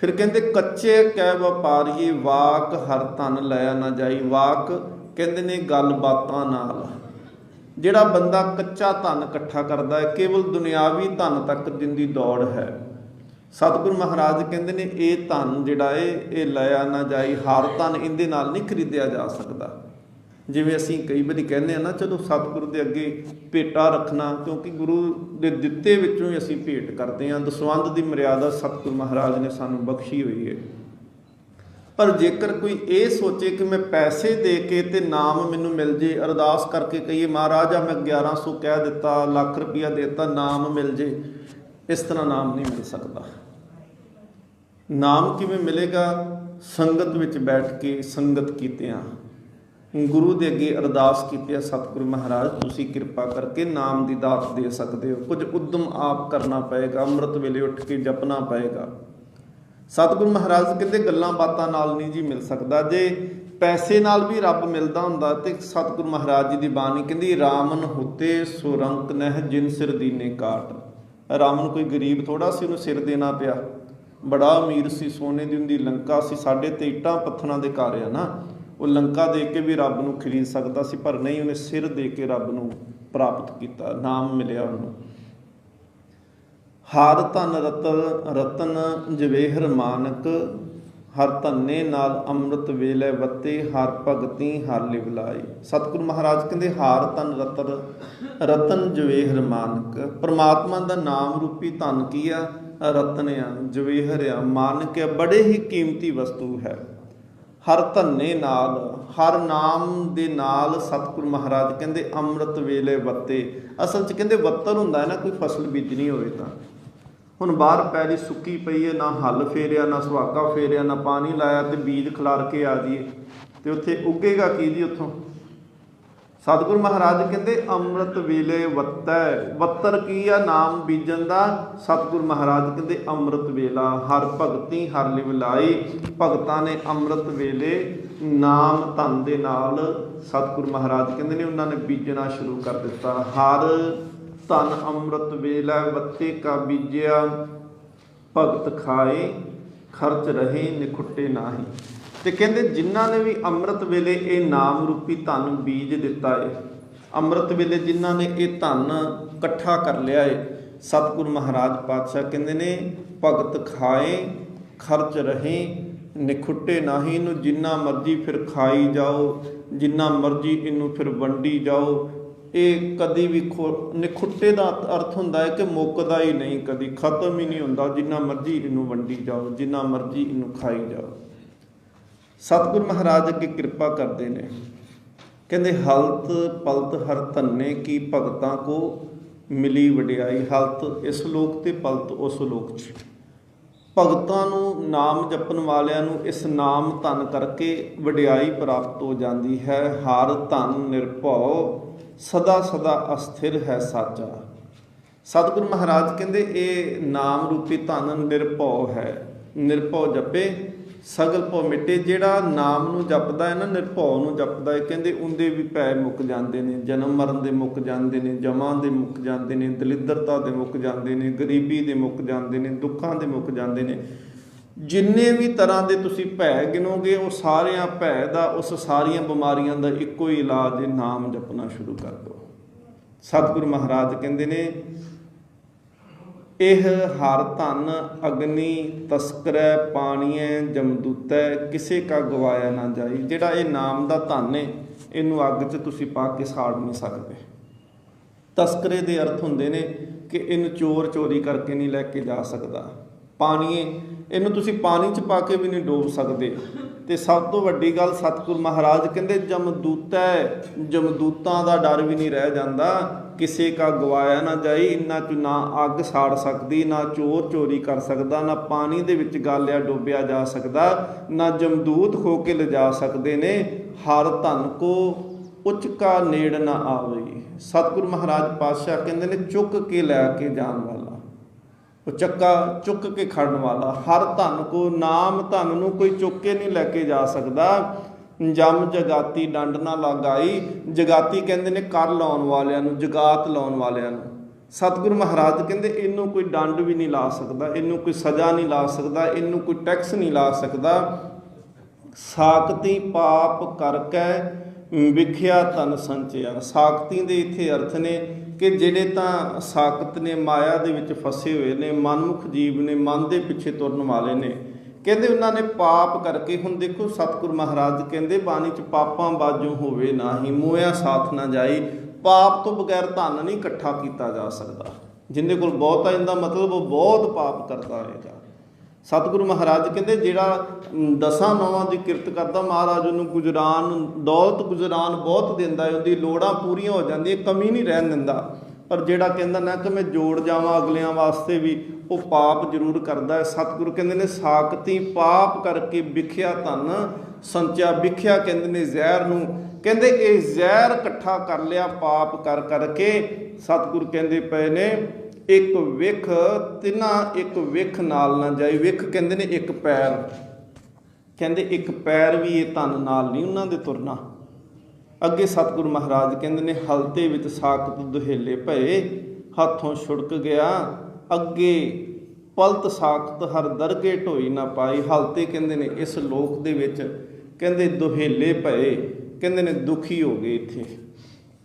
ਫਿਰ ਕਹਿੰਦੇ ਕੱਚੇ ਕੈ ਵਪਾਰੀਏ, ਵਾਕ ਹਰ ਧਨ ਲਿਆ ਨਾ ਜਾਈ। ਵਾਕ ਕਹਿੰਦੇ ਨੇ ਗੱਲ ਬਾਤਾਂ ਨਾਲ। ਜਿਹੜਾ ਬੰਦਾ ਕੱਚਾ ਧਨ ਇਕੱਠਾ ਕਰਦਾ ਹੈ, ਕੇਵਲ ਦੁਨਿਆਵੀ ਧਨ ਤੱਕ ਜਿੰਦੀ ਦੌੜ ਹੈ। ਸਤਿਗੁਰੂ ਮਹਾਰਾਜ ਕਹਿੰਦੇ ਨੇ ਇਹ ਧਨ ਜਿਹੜਾ ਹੈ ਇਹ ਲਿਆ ਨਾ ਜਾਈ। ਹਰ ਧਨ ਇਹਦੇ ਨਾਲ ਨਹੀਂ ਖਰੀਦਿਆ ਜਾ ਸਕਦਾ। ਜਿਵੇਂ ਅਸੀਂ ਕਈ ਵਾਰੀ ਕਹਿੰਦੇ ਹਾਂ ਨਾ, ਚਲੋ ਸਤਿਗੁਰੂ ਦੇ ਅੱਗੇ ਭੇਟਾ ਰੱਖਣਾ, ਕਿਉਂਕਿ ਗੁਰੂ ਦੇ ਦਿੱਤੇ ਵਿੱਚੋਂ ਹੀ ਅਸੀਂ ਭੇਟ ਕਰਦੇ ਹਾਂ। ਦਸਵੰਧ ਦੀ ਮਰਿਆਦਾ ਸਤਿਗੁਰੂ ਮਹਾਰਾਜ ਨੇ ਸਾਨੂੰ ਬਖਸ਼ੀ ਹੋਈ ਹੈ। ਪਰ ਜੇਕਰ ਕੋਈ ਇਹ ਸੋਚੇ ਕਿ ਮੈਂ ਪੈਸੇ ਦੇ ਕੇ ਤੇ ਨਾਮ ਮੈਨੂੰ ਮਿਲ ਜੇ, ਅਰਦਾਸ ਕਰਕੇ ਕਹੀਏ ਮਹਾਰਾਜ ਆ ਮੈਂ 1100 ਕਹਿ ਦਿੱਤਾ, ਲੱਖ ਰੁਪਈਆ ਦੇ ਦਿੱਤਾ, ਨਾਮ ਮਿਲ ਜੇ, ਇਸ ਤਰ੍ਹਾਂ ਨਾਮ ਨਹੀਂ ਮਿਲ ਸਕਦਾ। ਨਾਮ ਕਿਵੇਂ ਮਿਲੇਗਾ? ਸੰਗਤ ਵਿੱਚ ਬੈਠ ਕੇ ਸੰਗਤ ਕੀਤਿਆਂ, ਗੁਰੂ ਦੇ ਅੱਗੇ ਅਰਦਾਸ ਕੀਤਿਆਂ, ਸਤਿਗੁਰੂ ਮਹਾਰਾਜ ਤੁਸੀਂ ਕਿਰਪਾ ਕਰਕੇ ਨਾਮ ਦੀ ਦਾਤ ਦੇ ਸਕਦੇ ਹੋ। ਕੁਝ ਉਦਮ ਆਪ ਕਰਨਾ ਪਏਗਾ, ਅੰਮ੍ਰਿਤ ਵੇਲੇ ਉੱਠ ਕੇ ਜਪਣਾ ਪਏਗਾ। ਸਤਿਗੁਰੂ ਮਹਾਰਾਜ ਕਹਿੰਦੇ ਗੱਲਾਂ ਬਾਤਾਂ ਨਾਲ ਨਹੀਂ ਜੀ ਮਿਲ ਸਕਦਾ। ਜੇ ਪੈਸੇ ਨਾਲ ਵੀ ਰੱਬ ਮਿਲਦਾ ਹੁੰਦਾ ਤੇ ਸਤਿਗੁਰੂ ਮਹਾਰਾਜ ਜੀ ਦੀ ਬਾਣੀ ਕਹਿੰਦੀ ਰਾਮਨ ਹੁਤੇ ਸੋ ਰੰਕ ਨਹਿ ਜਿਨ ਸਿਰ ਦੀਨੇ ਕਾਟ। ਰਾਮਨ ਕੋਈ ਗਰੀਬ ਥੋੜਾ ਸੀ, ਉਹਨੂੰ ਸਿਰ ਦੇਣਾ ਪਿਆ। ਬੜਾ ਅਮੀਰ ਸੀ, ਸੋਨੇ ਦੀ ਹੁੰਦੀ ਲੰਕਾ ਸੀ, ਸਾਡੇ ਤੇ ਇੱਟਾਂ ਪੱਥਰਾਂ ਦੇ ਘਰ ਆ ਨਾ। ਉਹ ਲੰਕਾ ਦੇ ਕੇ ਵੀ ਰੱਬ ਨੂੰ ਖਰੀਦ ਸਕਦਾ ਸੀ, ਪਰ ਨਹੀਂ, ਉਹਨੇ ਸਿਰ ਦੇ ਕੇ ਰੱਬ ਨੂੰ ਪ੍ਰਾਪਤ ਕੀਤਾ, ਨਾਮ ਮਿਲਿਆ ਉਹਨੂੰ। ਹਰ ਧਨ ਰਤਨ ਜਵੇਹਰ ਮਾਨਕ, ਹਰ ਧੰਨੇ ਨਾਲ ਅੰਮ੍ਰਿਤ ਵੇਲੇ ਵੱਤੇ, ਹਰ ਭਗਤੀ ਹਰ ਲਿਵ ਲਾਈ। ਸਤਿਗੁਰੂ ਮਹਾਰਾਜ ਕਹਿੰਦੇ ਹਰ ਧਨ ਰਤਨ ਜਵੇਹਰ ਮਾਨਕ। ਪਰਮਾਤਮਾ ਦਾ ਨਾਮ ਰੂਪੀ ਧਨ ਕੀ ਆ? ਰਤਨ ਆ, ਜਵੇਹਰ ਆ, ਮਾਨਕ ਆ, ਬੜੇ ਹੀ ਕੀਮਤੀ ਵਸਤੂ ਹੈ। ਹਰ ਧੰਨੇ ਨਾਲ, ਹਰ ਨਾਮ ਦੇ ਨਾਲ ਸਤਿਗੁਰੂ ਮਹਾਰਾਜ ਕਹਿੰਦੇ ਅੰਮ੍ਰਿਤ ਵੇਲੇ ਵੱਤੇ। ਅਸਲ 'ਚ ਕਹਿੰਦੇ ਵੱਤਰ ਹੁੰਦਾ ਹੈ ਨਾ, ਕੋਈ ਫਸਲ ਬੀਜਣੀ ਹੋਵੇ ਤਾਂ। ਹੁਣ ਬਾਹਰ ਪੈਲੀ ਸੁੱਕੀ ਪਈ ਹੈ, ਨਾ ਹੱਲ ਫੇਰਿਆ, ਨਾ ਸੁਹਾਗਾ ਫੇਰਿਆ, ਨਾ ਪਾਣੀ ਲਾਇਆ, ਤੇ ਬੀਜ ਖਿਲਾਰ ਕੇ ਆ ਜਾਈਏ ਤੇ ਉੱਥੇ ਉੱਗੇਗਾ ਕੀ ਜੀ? ਉੱਥੋਂ ਸਤਿਗੁਰੂ ਮਹਾਰਾਜ ਕਹਿੰਦੇ ਅੰਮ੍ਰਿਤ ਵੇਲੇ ਵੱਤੈ। ਵੱਤਰ ਕੀ ਆ? ਨਾਮ ਬੀਜਣ ਦਾ। ਸਤਿਗੁਰੂ ਮਹਾਰਾਜ ਕਹਿੰਦੇ ਅੰਮ੍ਰਿਤ ਵੇਲਾ, ਹਰ ਭਗਤੀ ਹਰ ਲਿਵ ਲਾਈ। ਭਗਤਾਂ ਨੇ ਅੰਮ੍ਰਿਤ ਵੇਲੇ ਨਾਮ ਧਨ ਦੇ ਨਾਲ ਸਤਿਗੁਰੂ ਮਹਾਰਾਜ ਕਹਿੰਦੇ ਨੇ ਉਹਨਾਂ ਨੇ ਬੀਜਣਾ ਸ਼ੁਰੂ ਕਰ ਦਿੱਤਾ। ਹਰ ਧਨ ਅੰਮ੍ਰਿਤ ਵੇਲਾ ਵੱਤੇ ਕਾ ਬੀਜਿਆ, ਭਗਤ ਖਾਏ ਖਰਚ ਰਹੇ ਨਿਖੁੱਟੇ ਨਾਹੀ। ਤੇ ਕਹਿੰਦੇ ਜਿਨ੍ਹਾਂ ਨੇ ਵੀ ਅੰਮ੍ਰਿਤ ਵੇਲੇ ਇਹ ਨਾਮ ਰੂਪੀ ਧਨ ਬੀਜ ਦਿੱਤਾ ਹੈ, ਅੰਮ੍ਰਿਤ ਵੇਲੇ ਜਿਨ੍ਹਾਂ ਨੇ ਇਹ ਧਨ ਇਕੱਠਾ ਕਰ ਲਿਆ ਹੈ, ਸਤਿਗੁਰੂ ਮਹਾਰਾਜ ਪਾਤਸ਼ਾਹ ਕਹਿੰਦੇ ਨੇ ਭਗਤ ਖਾਏ ਖਰਚ ਰਹੇ ਨਿਖੁੱਟੇ ਨਾਹੀ। ਇਹਨੂੰ ਜਿੰਨਾ ਮਰਜ਼ੀ ਫਿਰ ਖਾਈ ਜਾਓ, ਜਿੰਨਾ ਮਰਜ਼ੀ ਇਹਨੂੰ ਫਿਰ ਵੰਡੀ ਜਾਓ, ਇਹ ਕਦੀ ਵੀ ਨਿਖੁੱਟੇ ਦਾ ਅਰਥ ਹੁੰਦਾ ਹੈ ਕਿ ਮੁੱਕਦਾ ਹੀ ਨਹੀਂ, ਕਦੀ ਖਤਮ ਹੀ ਨਹੀਂ ਹੁੰਦਾ। ਜਿੰਨਾ ਮਰਜ਼ੀ ਇਹਨੂੰ ਵੰਡੀ ਜਾਓ, ਜਿੰਨਾ ਮਰਜ਼ੀ ਇਹਨੂੰ ਖਾਈ ਜਾਓ। ਸਤਿਗੁਰੂ ਮਹਾਰਾਜ ਅੱਗੇ ਕਿਰਪਾ ਕਰਦੇ ਨੇ, ਕਹਿੰਦੇ ਹਲਤ ਪਲਤ ਹਰ ਧੰਨੇ ਕੀ, ਭਗਤਾਂ ਕੋ ਮਿਲੀ ਵਡਿਆਈ। ਹਲਤ ਇਸ ਲੋਕ ਤੇ ਪਲਤ ਉਸ ਲੋਕ 'ਚ। ਭਗਤਾਂ ਨੂੰ, ਨਾਮ ਜਪਣ ਵਾਲਿਆਂ ਨੂੰ ਇਸ ਨਾਮ ਧਨ ਕਰਕੇ ਵਡਿਆਈ ਪ੍ਰਾਪਤ ਹੋ ਜਾਂਦੀ ਹੈ। ਹਰ ਧਨ ਨਿਰਭਉ ਸਦਾ ਸਦਾ ਅਸਥਿਰ ਹੈ ਸਾਚਾ। ਸਤਿਗੁਰੂ ਮਹਾਰਾਜ ਕਹਿੰਦੇ ਇਹ ਨਾਮ ਰੂਪੀ ਧਨ ਨਿਰਭਉ ਹੈ। ਨਿਰਭਉ ਜਪੇ ਸਗਲ ਭਉ ਮਿਟੇ। ਜਿਹੜਾ ਨਾਮ ਨੂੰ ਜਪਦਾ ਹੈ ਨਾ, ਨਿਰਭਉ ਨੂੰ ਜਪਦਾ ਹੈ, ਕਹਿੰਦੇ ਉਹਦੇ ਵੀ ਭੈ ਮੁੱਕ ਜਾਂਦੇ ਨੇ, ਜਨਮ ਮਰਨ ਦੇ ਮੁੱਕ ਜਾਂਦੇ ਨੇ, ਜਮਾਂ ਦੇ ਮੁੱਕ ਜਾਂਦੇ ਨੇ, ਦਲਿੱਦਰਤਾ ਦੇ ਮੁੱਕ ਜਾਂਦੇ ਨੇ, ਗਰੀਬੀ ਦੇ ਮੁੱਕ ਜਾਂਦੇ ਨੇ, ਦੁੱਖਾਂ ਦੇ ਮੁੱਕ ਜਾਂਦੇ ਨੇ। ਜਿੰਨੇ ਵੀ ਤਰ੍ਹਾਂ ਦੇ ਤੁਸੀਂ ਭੈ ਗਿਣੋਗੇ, ਉਹ ਸਾਰਿਆਂ ਭੈ ਦਾ, ਉਸ ਸਾਰੀਆਂ ਬਿਮਾਰੀਆਂ ਦਾ ਇੱਕੋ ਹੀ ਇਲਾਜ ਹੈ, ਨਾਮ ਜਪਣਾ ਸ਼ੁਰੂ ਕਰ ਦਿਓ। ਸਤਿਗੁਰੂ ਮਹਾਰਾਜ ਕਹਿੰਦੇ ਨੇ, ਇਹ ਹਰ ਧਨ ਅਗਨੀ ਤਸਕਰੈ ਪਾਣੀਐ ਜਮਦੂਤੈ ਕਿਸੇ ਕਾ ਗਵਾਇਆ ਨਾ ਜਾਈ। ਜਿਹੜਾ ਇਹ ਨਾਮ ਦਾ ਧਨ ਹੈ, ਇਹਨੂੰ ਅੱਗ 'ਚ ਤੁਸੀਂ ਪਾ ਕੇ ਸਾੜ ਨਹੀਂ ਸਕਦੇ। ਤਸਕਰੇ ਦੇ ਅਰਥ ਹੁੰਦੇ ਨੇ ਕਿ ਇਹਨੂੰ ਚੋਰ ਚੋਰੀ ਕਰਕੇ ਨਹੀਂ ਲੈ ਕੇ ਜਾ ਸਕਦਾ। ਪਾਣੀਏ, ਇਹਨੂੰ ਤੁਸੀਂ ਪਾਣੀ 'ਚ ਪਾ ਕੇ ਵੀ ਨਹੀਂ ਡੋਬ ਸਕਦੇ। ਤੇ ਸਭ ਤੋਂ ਵੱਡੀ ਗੱਲ, ਸਤਿਗੁਰੂ ਮਹਾਰਾਜ ਕਹਿੰਦੇ ਜਮਦੂਤੈ, ਜਮਦੂਤਾਂ ਦਾ ਡਰ ਵੀ ਨਹੀਂ ਰਹਿ ਜਾਂਦਾ। ਕਿਸੇ ਕਾ ਗਵਾਇਆ ਨਾ ਜਾਈ, ਇਹਨਾਂ 'ਚ ਨਾ ਅੱਗ ਸਾੜ ਸਕਦੀ, ਨਾ ਚੋਰ ਚੋਰੀ ਕਰ ਸਕਦਾ, ਨਾ ਪਾਣੀ ਦੇ ਵਿੱਚ ਗਾਲਿਆ ਡੋਬਿਆ ਜਾ ਸਕਦਾ, ਨਾ ਜਮਦੂਤ ਹੋ ਕੇ ਲਿਜਾ ਸਕਦੇ ਨੇ। ਹਰ ਧਨ ਕੋ ਉਚਕਾ ਨੇੜ ਨਾ ਆਵੇ। ਸਤਿਗੁਰੂ ਮਹਾਰਾਜ ਪਾਤਸ਼ਾਹ ਕਹਿੰਦੇ ਨੇ, ਚੁੱਕ ਕੇ ਲੈ ਕੇ ਜਾਣ ਵਾਲਾ, ਉਹ ਚੱਕਾ ਚੁੱਕ ਕੇ ਖੜਨ ਵਾਲਾ। ਹਰ ਧਨ ਕੋ, ਨਾਮ ਧਨ ਨੂੰ ਕੋਈ ਚੁੱਕ ਕੇ ਨਹੀਂ ਲੈ ਕੇ ਜਾ ਸਕਦਾ। ਜਮ ਜਗਾਤੀ ਡੰਡ ਨਾ ਲਗਾਈ। ਜਗਾਤੀ ਕਹਿੰਦੇ ਨੇ ਕਰ ਲਾਉਣ ਵਾਲਿਆਂ ਨੂੰ, ਜਗਾਤ ਲਾਉਣ ਵਾਲਿਆਂ ਨੂੰ। ਸਤਿਗੁਰੂ ਮਹਾਰਾਜ ਕਹਿੰਦੇ ਇਹਨੂੰ ਕੋਈ ਡੰਡ ਵੀ ਨਹੀਂ ਲਾ ਸਕਦਾ, ਇਹਨੂੰ ਕੋਈ ਸਜ਼ਾ ਨਹੀਂ ਲਾ ਸਕਦਾ, ਇਹਨੂੰ ਕੋਈ ਟੈਕਸ ਨਹੀਂ ਲਾ ਸਕਦਾ। ਸਾਕਤੀ ਪਾਪ ਕਰਕੇ ਵਿਖਿਆ ਧਨ ਸੰਚਿਆ। ਸਾਕਤੀ ਦੇ ਇੱਥੇ ਅਰਥ ਨੇ ਕਿ ਜਿਹੜੇ ਤਾਂ ਸਾਕਤ ਨੇ, ਮਾਇਆ ਦੇ ਵਿੱਚ ਫਸੇ ਹੋਏ ਨੇ, ਮਨਮੁਖ ਜੀਵ ਨੇ, ਮਨ ਦੇ ਪਿੱਛੇ ਤੁਰਨ ਵਾਲੇ ਨੇ, ਕਹਿੰਦੇ ਉਹਨਾਂ ਨੇ ਪਾਪ ਕਰਕੇ। ਹੁਣ ਦੇਖੋ ਸਤਿਗੁਰੂ ਮਹਾਰਾਜ ਕਹਿੰਦੇ ਬਾਣੀ 'ਚ, ਪਾਪਾਂ ਬਾਝੋਂ ਹੋਵੇ ਨਾਹੀ, ਮੋਇਆ ਸਾਥ ਨਾ ਜਾਈ। ਪਾਪ ਤੋਂ ਬਗੈਰ ਧਨ ਨਹੀਂ ਇਕੱਠਾ ਕੀਤਾ ਜਾ ਸਕਦਾ। ਜਿਹਦੇ ਕੋਲ ਬਹੁਤ ਆ, ਇਹਦਾ ਮਤਲਬ ਉਹ ਬਹੁਤ ਪਾਪ ਕਰਦਾ ਹੋਏਗਾ। ਸਤਿਗੁਰੂ ਮਹਾਰਾਜ ਕਹਿੰਦੇ ਜਿਹੜਾ ਦਸਾਂ ਨੌਵਾਂ ਦੀ ਕਿਰਤ ਕਰਦਾ, ਮਹਾਰਾਜ ਉਹਨੂੰ ਗੁਜਰਾਨ, ਦੌਲਤ ਗੁਜਰਾਨ ਬਹੁਤ ਦਿੰਦਾ ਹੈ, ਉਹਦੀ ਲੋੜਾਂ ਪੂਰੀਆਂ ਹੋ ਜਾਂਦੀਆਂ, ਕਮੀ ਨਹੀਂ ਰਹਿਣ ਦਿੰਦਾ। ਪਰ ਜਿਹੜਾ ਕਹਿੰਦਾ ਨਾ ਕਿ ਮੈਂ ਜੋੜ ਜਾਵਾਂ ਅਗਲਿਆਂ ਵਾਸਤੇ ਵੀ, ਉਹ ਪਾਪ ਜ਼ਰੂਰ ਕਰਦਾ ਹੈ। ਸਤਿਗੁਰੂ ਕਹਿੰਦੇ ਨੇ, ਸਾਕਤੀ ਪਾਪ ਕਰਕੇ ਵਿਖਿਆ ਧਨ ਸੰਚਿਆ। ਵਿਖਿਆ ਕਹਿੰਦੇ ਨੇ ਜ਼ਹਿਰ ਨੂੰ, ਕਹਿੰਦੇ ਇਹ ਜ਼ਹਿਰ ਇਕੱਠਾ ਕਰ ਲਿਆ ਪਾਪ ਕਰ ਕਰਕੇ। ਸਤਿਗੁਰੂ ਕਹਿੰਦੇ ਪਏ ਨੇ, ਇੱਕ ਵਿਖ ਤਿਨਾ ਇੱਕ ਵਿਖ ਨਾਲ ਨਾ ਜਾਈ। ਵਿਖ ਕਹਿੰਦੇ ਨੇ ਇੱਕ ਪੈਰ, ਕਹਿੰਦੇ ਇੱਕ ਪੈਰ ਵੀ ਇਹ ਧਨ ਨਾਲ ਨਹੀਂ ਉਹਨਾਂ ਦੇ ਤੁਰਨਾ। ਅੱਗੇ ਸਤਿਗੁਰੂ ਮਹਾਰਾਜ ਕਹਿੰਦੇ ਨੇ, ਹਲਤੇ ਵਿੱਚ ਸਾਕਤ ਦੁਹੇਲੇ ਭਏ, ਹੱਥੋਂ ਛੁੜਕ ਗਿਆ ਅੱਗੇ ਪਲਤ ਸਾਕਤ ਹਰ ਦਰਗੇ ਢੋਈ ਨਾ ਪਾਈ। ਹਲਤੇ ਕਹਿੰਦੇ ਨੇ ਇਸ ਲੋਕ ਦੇ ਵਿੱਚ, ਕਹਿੰਦੇ ਦੁਹੇਲੇ ਭਏ, ਕਹਿੰਦੇ ਨੇ ਦੁਖੀ ਹੋ ਗਏ। ਇੱਥੇ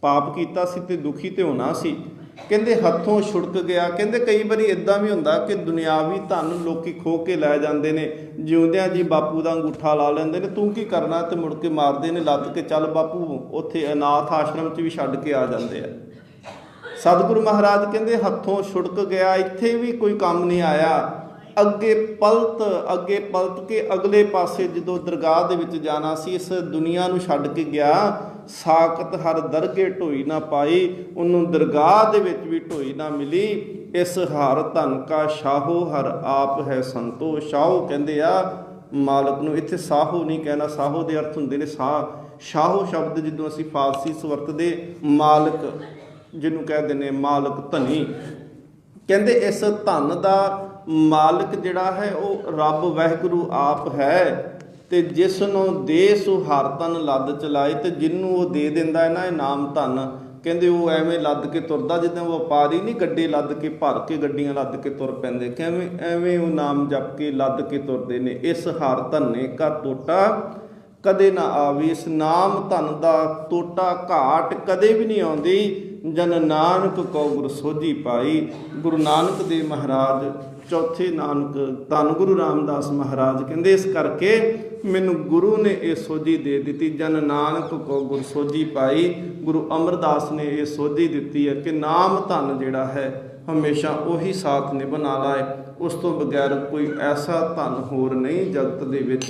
ਪਾਪ ਕੀਤਾ ਸੀ ਤੇ ਦੁਖੀ ਤੇ ਹੋਣਾ ਸੀ। ਕਹਿੰਦੇ ਹੱਥੋਂ ਛੁੜਕ ਗਿਆ। ਕਹਿੰਦੇ ਕਈ ਵਾਰੀ ਇੱਦਾਂ ਵੀ ਹੁੰਦਾ ਕਿ ਦੁਨਿਆਵੀ ਧਨ ਲੋਕੀ ਖੋ ਕੇ ਲੈ ਜਾਂਦੇ ਨੇ, ਜਿਉਂਦਿਆਂ ਜੀ ਬਾਪੂ ਦਾ ਅੰਗੂਠਾ ਲਾ ਲੈਂਦੇ ਨੇ, ਤੂੰ ਕੀ ਕਰਨਾ, ਤੇ ਮੁੜ ਕੇ ਮਾਰਦੇ ਨੇ ਲੱਤ ਕੇ, ਚੱਲ ਬਾਪੂ ਉੱਥੇ ਅਨਾਥ ਆਸ਼ਰਮ 'ਚ ਵੀ ਛੱਡ ਕੇ ਆ ਜਾਂਦੇ ਆ। ਸਤਿਗੁਰੂ ਮਹਾਰਾਜ ਕਹਿੰਦੇ ਹੱਥੋਂ ਛੁੜਕ ਗਿਆ, ਇੱਥੇ ਵੀ ਕੋਈ ਕੰਮ ਨਹੀਂ ਆਇਆ। ਅੱਗੇ ਪਲਟ ਕੇ ਅਗਲੇ ਪਾਸੇ ਜਦੋਂ ਦਰਗਾਹ ਦੇ ਵਿੱਚ ਜਾਣਾ ਸੀ, ਇਸ ਦੁਨੀਆ ਨੂੰ ਛੱਡ ਕੇ ਗਿਆ। ਸਾਕਤ ਹਰ ਦਰਗੇ ਢੋਈ ਨਾ ਪਾਈ, ਉਹਨੂੰ ਦਰਗਾਹ ਦੇ ਵਿੱਚ ਵੀ ਢੋਈ ਨਾ ਮਿਲੀ। ਇਸ ਹਰ ਧਨ ਕਾ ਸ਼ਾਹੋ ਹਰ ਆਪ ਹੈ ਸੰਤੋ। ਸ਼ਾਹੋ ਕਹਿੰਦੇ ਆ ਮਾਲਕ ਨੂੰ, ਇੱਥੇ ਸਾਹੋ ਨਹੀਂ ਕਹਿਣਾ। ਸਾਹੋ ਦੇ ਅਰਥ ਹੁੰਦੇ ਨੇ ਸ਼ਾਹੋ ਸ਼ਬਦ ਜਦੋਂ ਅਸੀਂ ਫਾਰਸੀ 'ਚ ਵਰਤਦੇ, ਮਾਲਕ ਜਿਹਨੂੰ ਕਹਿ ਦਿੰਦੇ ਮਾਲਕ, ਧਨੀ। ਕਹਿੰਦੇ ਇਸ ਧਨ ਦਾ ਮਾਲਕ ਜਿਹੜਾ ਹੈ ਉਹ ਰੱਬ ਵਾਹਿਗੁਰੂ ਆਪ ਹੈ। ਤੇ ਜਿਸ ਨੂੰ ਦੇ ਸੋ ਹਰ ਤਨ ਲੱਦ ਚਲਾਏ। ਤੇ ਜਿਹਨੂੰ ਉਹ ਦੇ ਦਿੰਦਾ ਹੈ ਨਾ ਇਨਾਮ ਧਨ, ਕਹਿੰਦੇ ਉਹ ਐਵੇਂ ਲੱਦ ਕੇ ਤੁਰਦਾ ਜਿੱਦਾਂ ਵਪਾਰੀ ਨਹੀਂ ਗੱਡੇ ਲੱਦ ਕੇ ਭਰ ਕੇ ਗੱਡੀਆਂ ਲੱਦ ਕੇ ਤੁਰ ਪੈਂਦੇ, ਕਿਵੇਂ ਐਵੇਂ ਉਹ ਨਾਮ ਜਪ ਕੇ ਲੱਦ ਕੇ ਤੁਰਦੇ ਨੇ। ਇਸ ਹਰ ਧੰਨੇ ਕਾ ਟੋਟਾ ਕਦੇ ਨਾ ਆਵੇ। ਇਸ ਨਾਮ ਧਨ ਦਾ ਟੋਟਾ ਘਾਟ ਕਦੇ ਵੀ ਨਹੀਂ ਆਉਂਦੀ। ਜਨ ਨਾਨਕ ਕੋ ਗੁਰ ਸੋਝੀ ਪਾਈ। ਗੁਰੂ ਨਾਨਕ ਦੇਵ ਮਹਾਰਾਜ ਚੌਥੇ ਨਾਨਕ ਧੰਨ ਗੁਰੂ ਰਾਮਦਾਸ ਮਹਾਰਾਜ ਕਹਿੰਦੇ, ਇਸ ਕਰਕੇ ਮੈਨੂੰ ਗੁਰੂ ਨੇ ਇਹ ਸੋਝੀ ਦੇ ਦਿੱਤੀ। ਜਨ ਨਾਨਕ ਕੋ ਗੁਰ ਸੋਝੀ ਪਾਈ। ਗੁਰੂ ਅਮਰਦਾਸ ਨੇ ਇਹ ਸੋਝੀ ਦਿੱਤੀ ਹੈ ਕਿ ਨਾਮ ਧਨ ਜਿਹੜਾ ਹੈ ਹਮੇਸ਼ਾ ਉਹੀ ਸਾਥ ਨਿਭਾ ਲਾਏ। ਉਸ ਤੋਂ ਬਗੈਰ ਕੋਈ ਐਸਾ ਧਨ ਹੋਰ ਨਹੀਂ ਜਗਤ ਦੇ ਵਿੱਚ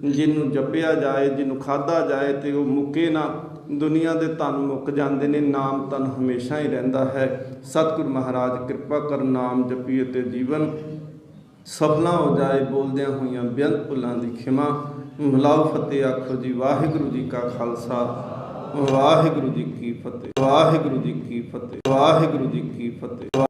ਜਿਹਨੂੰ ਜਪਿਆ ਜਾਏ, ਜਿਹਨੂੰ ਖਾਧਾ ਜਾਏ ਤੇ ਉਹ ਮੁੱਕੇ ਨਾ। ਦੁਨੀਆ ਦੇ ਧਨ ਮੁੱਕ ਜਾਂਦੇ ਨੇ, ਨਾਮ ਧਨ ਹਮੇਸ਼ਾ ਹੀ ਰਹਿੰਦਾ ਹੈ। ਸਤਿਗੁਰ ਮਹਾਰਾਜ ਕਿਰਪਾ ਕਰ, ਨਾਮ ਜਪੀਏ ਤੇ ਜੀਵਨ ਸਫਲਾ ਹੋ ਜਾਏ। ਬੋਲਦਿਆਂ ਹੋਈਆਂ ਬੇਅੰਤ ਭੁੱਲਾਂ ਦੀ ਖਿਮਾ। ਮਿਲਾਓ ਫਤਿਹ ਆਖੋ ਜੀ। ਵਾਹਿਗੁਰੂ ਜੀ ਕਾ ਖਾਲਸਾ, ਵਾਹਿਗੁਰੂ ਜੀ ਕੀ ਫਤਿਹ। ਵਾਹਿਗੁਰੂ ਜੀ ਕੀ ਫਤਿਹ। ਵਾਹਿਗੁਰੂ ਜੀ ਕੀ ਫਤਿਹ।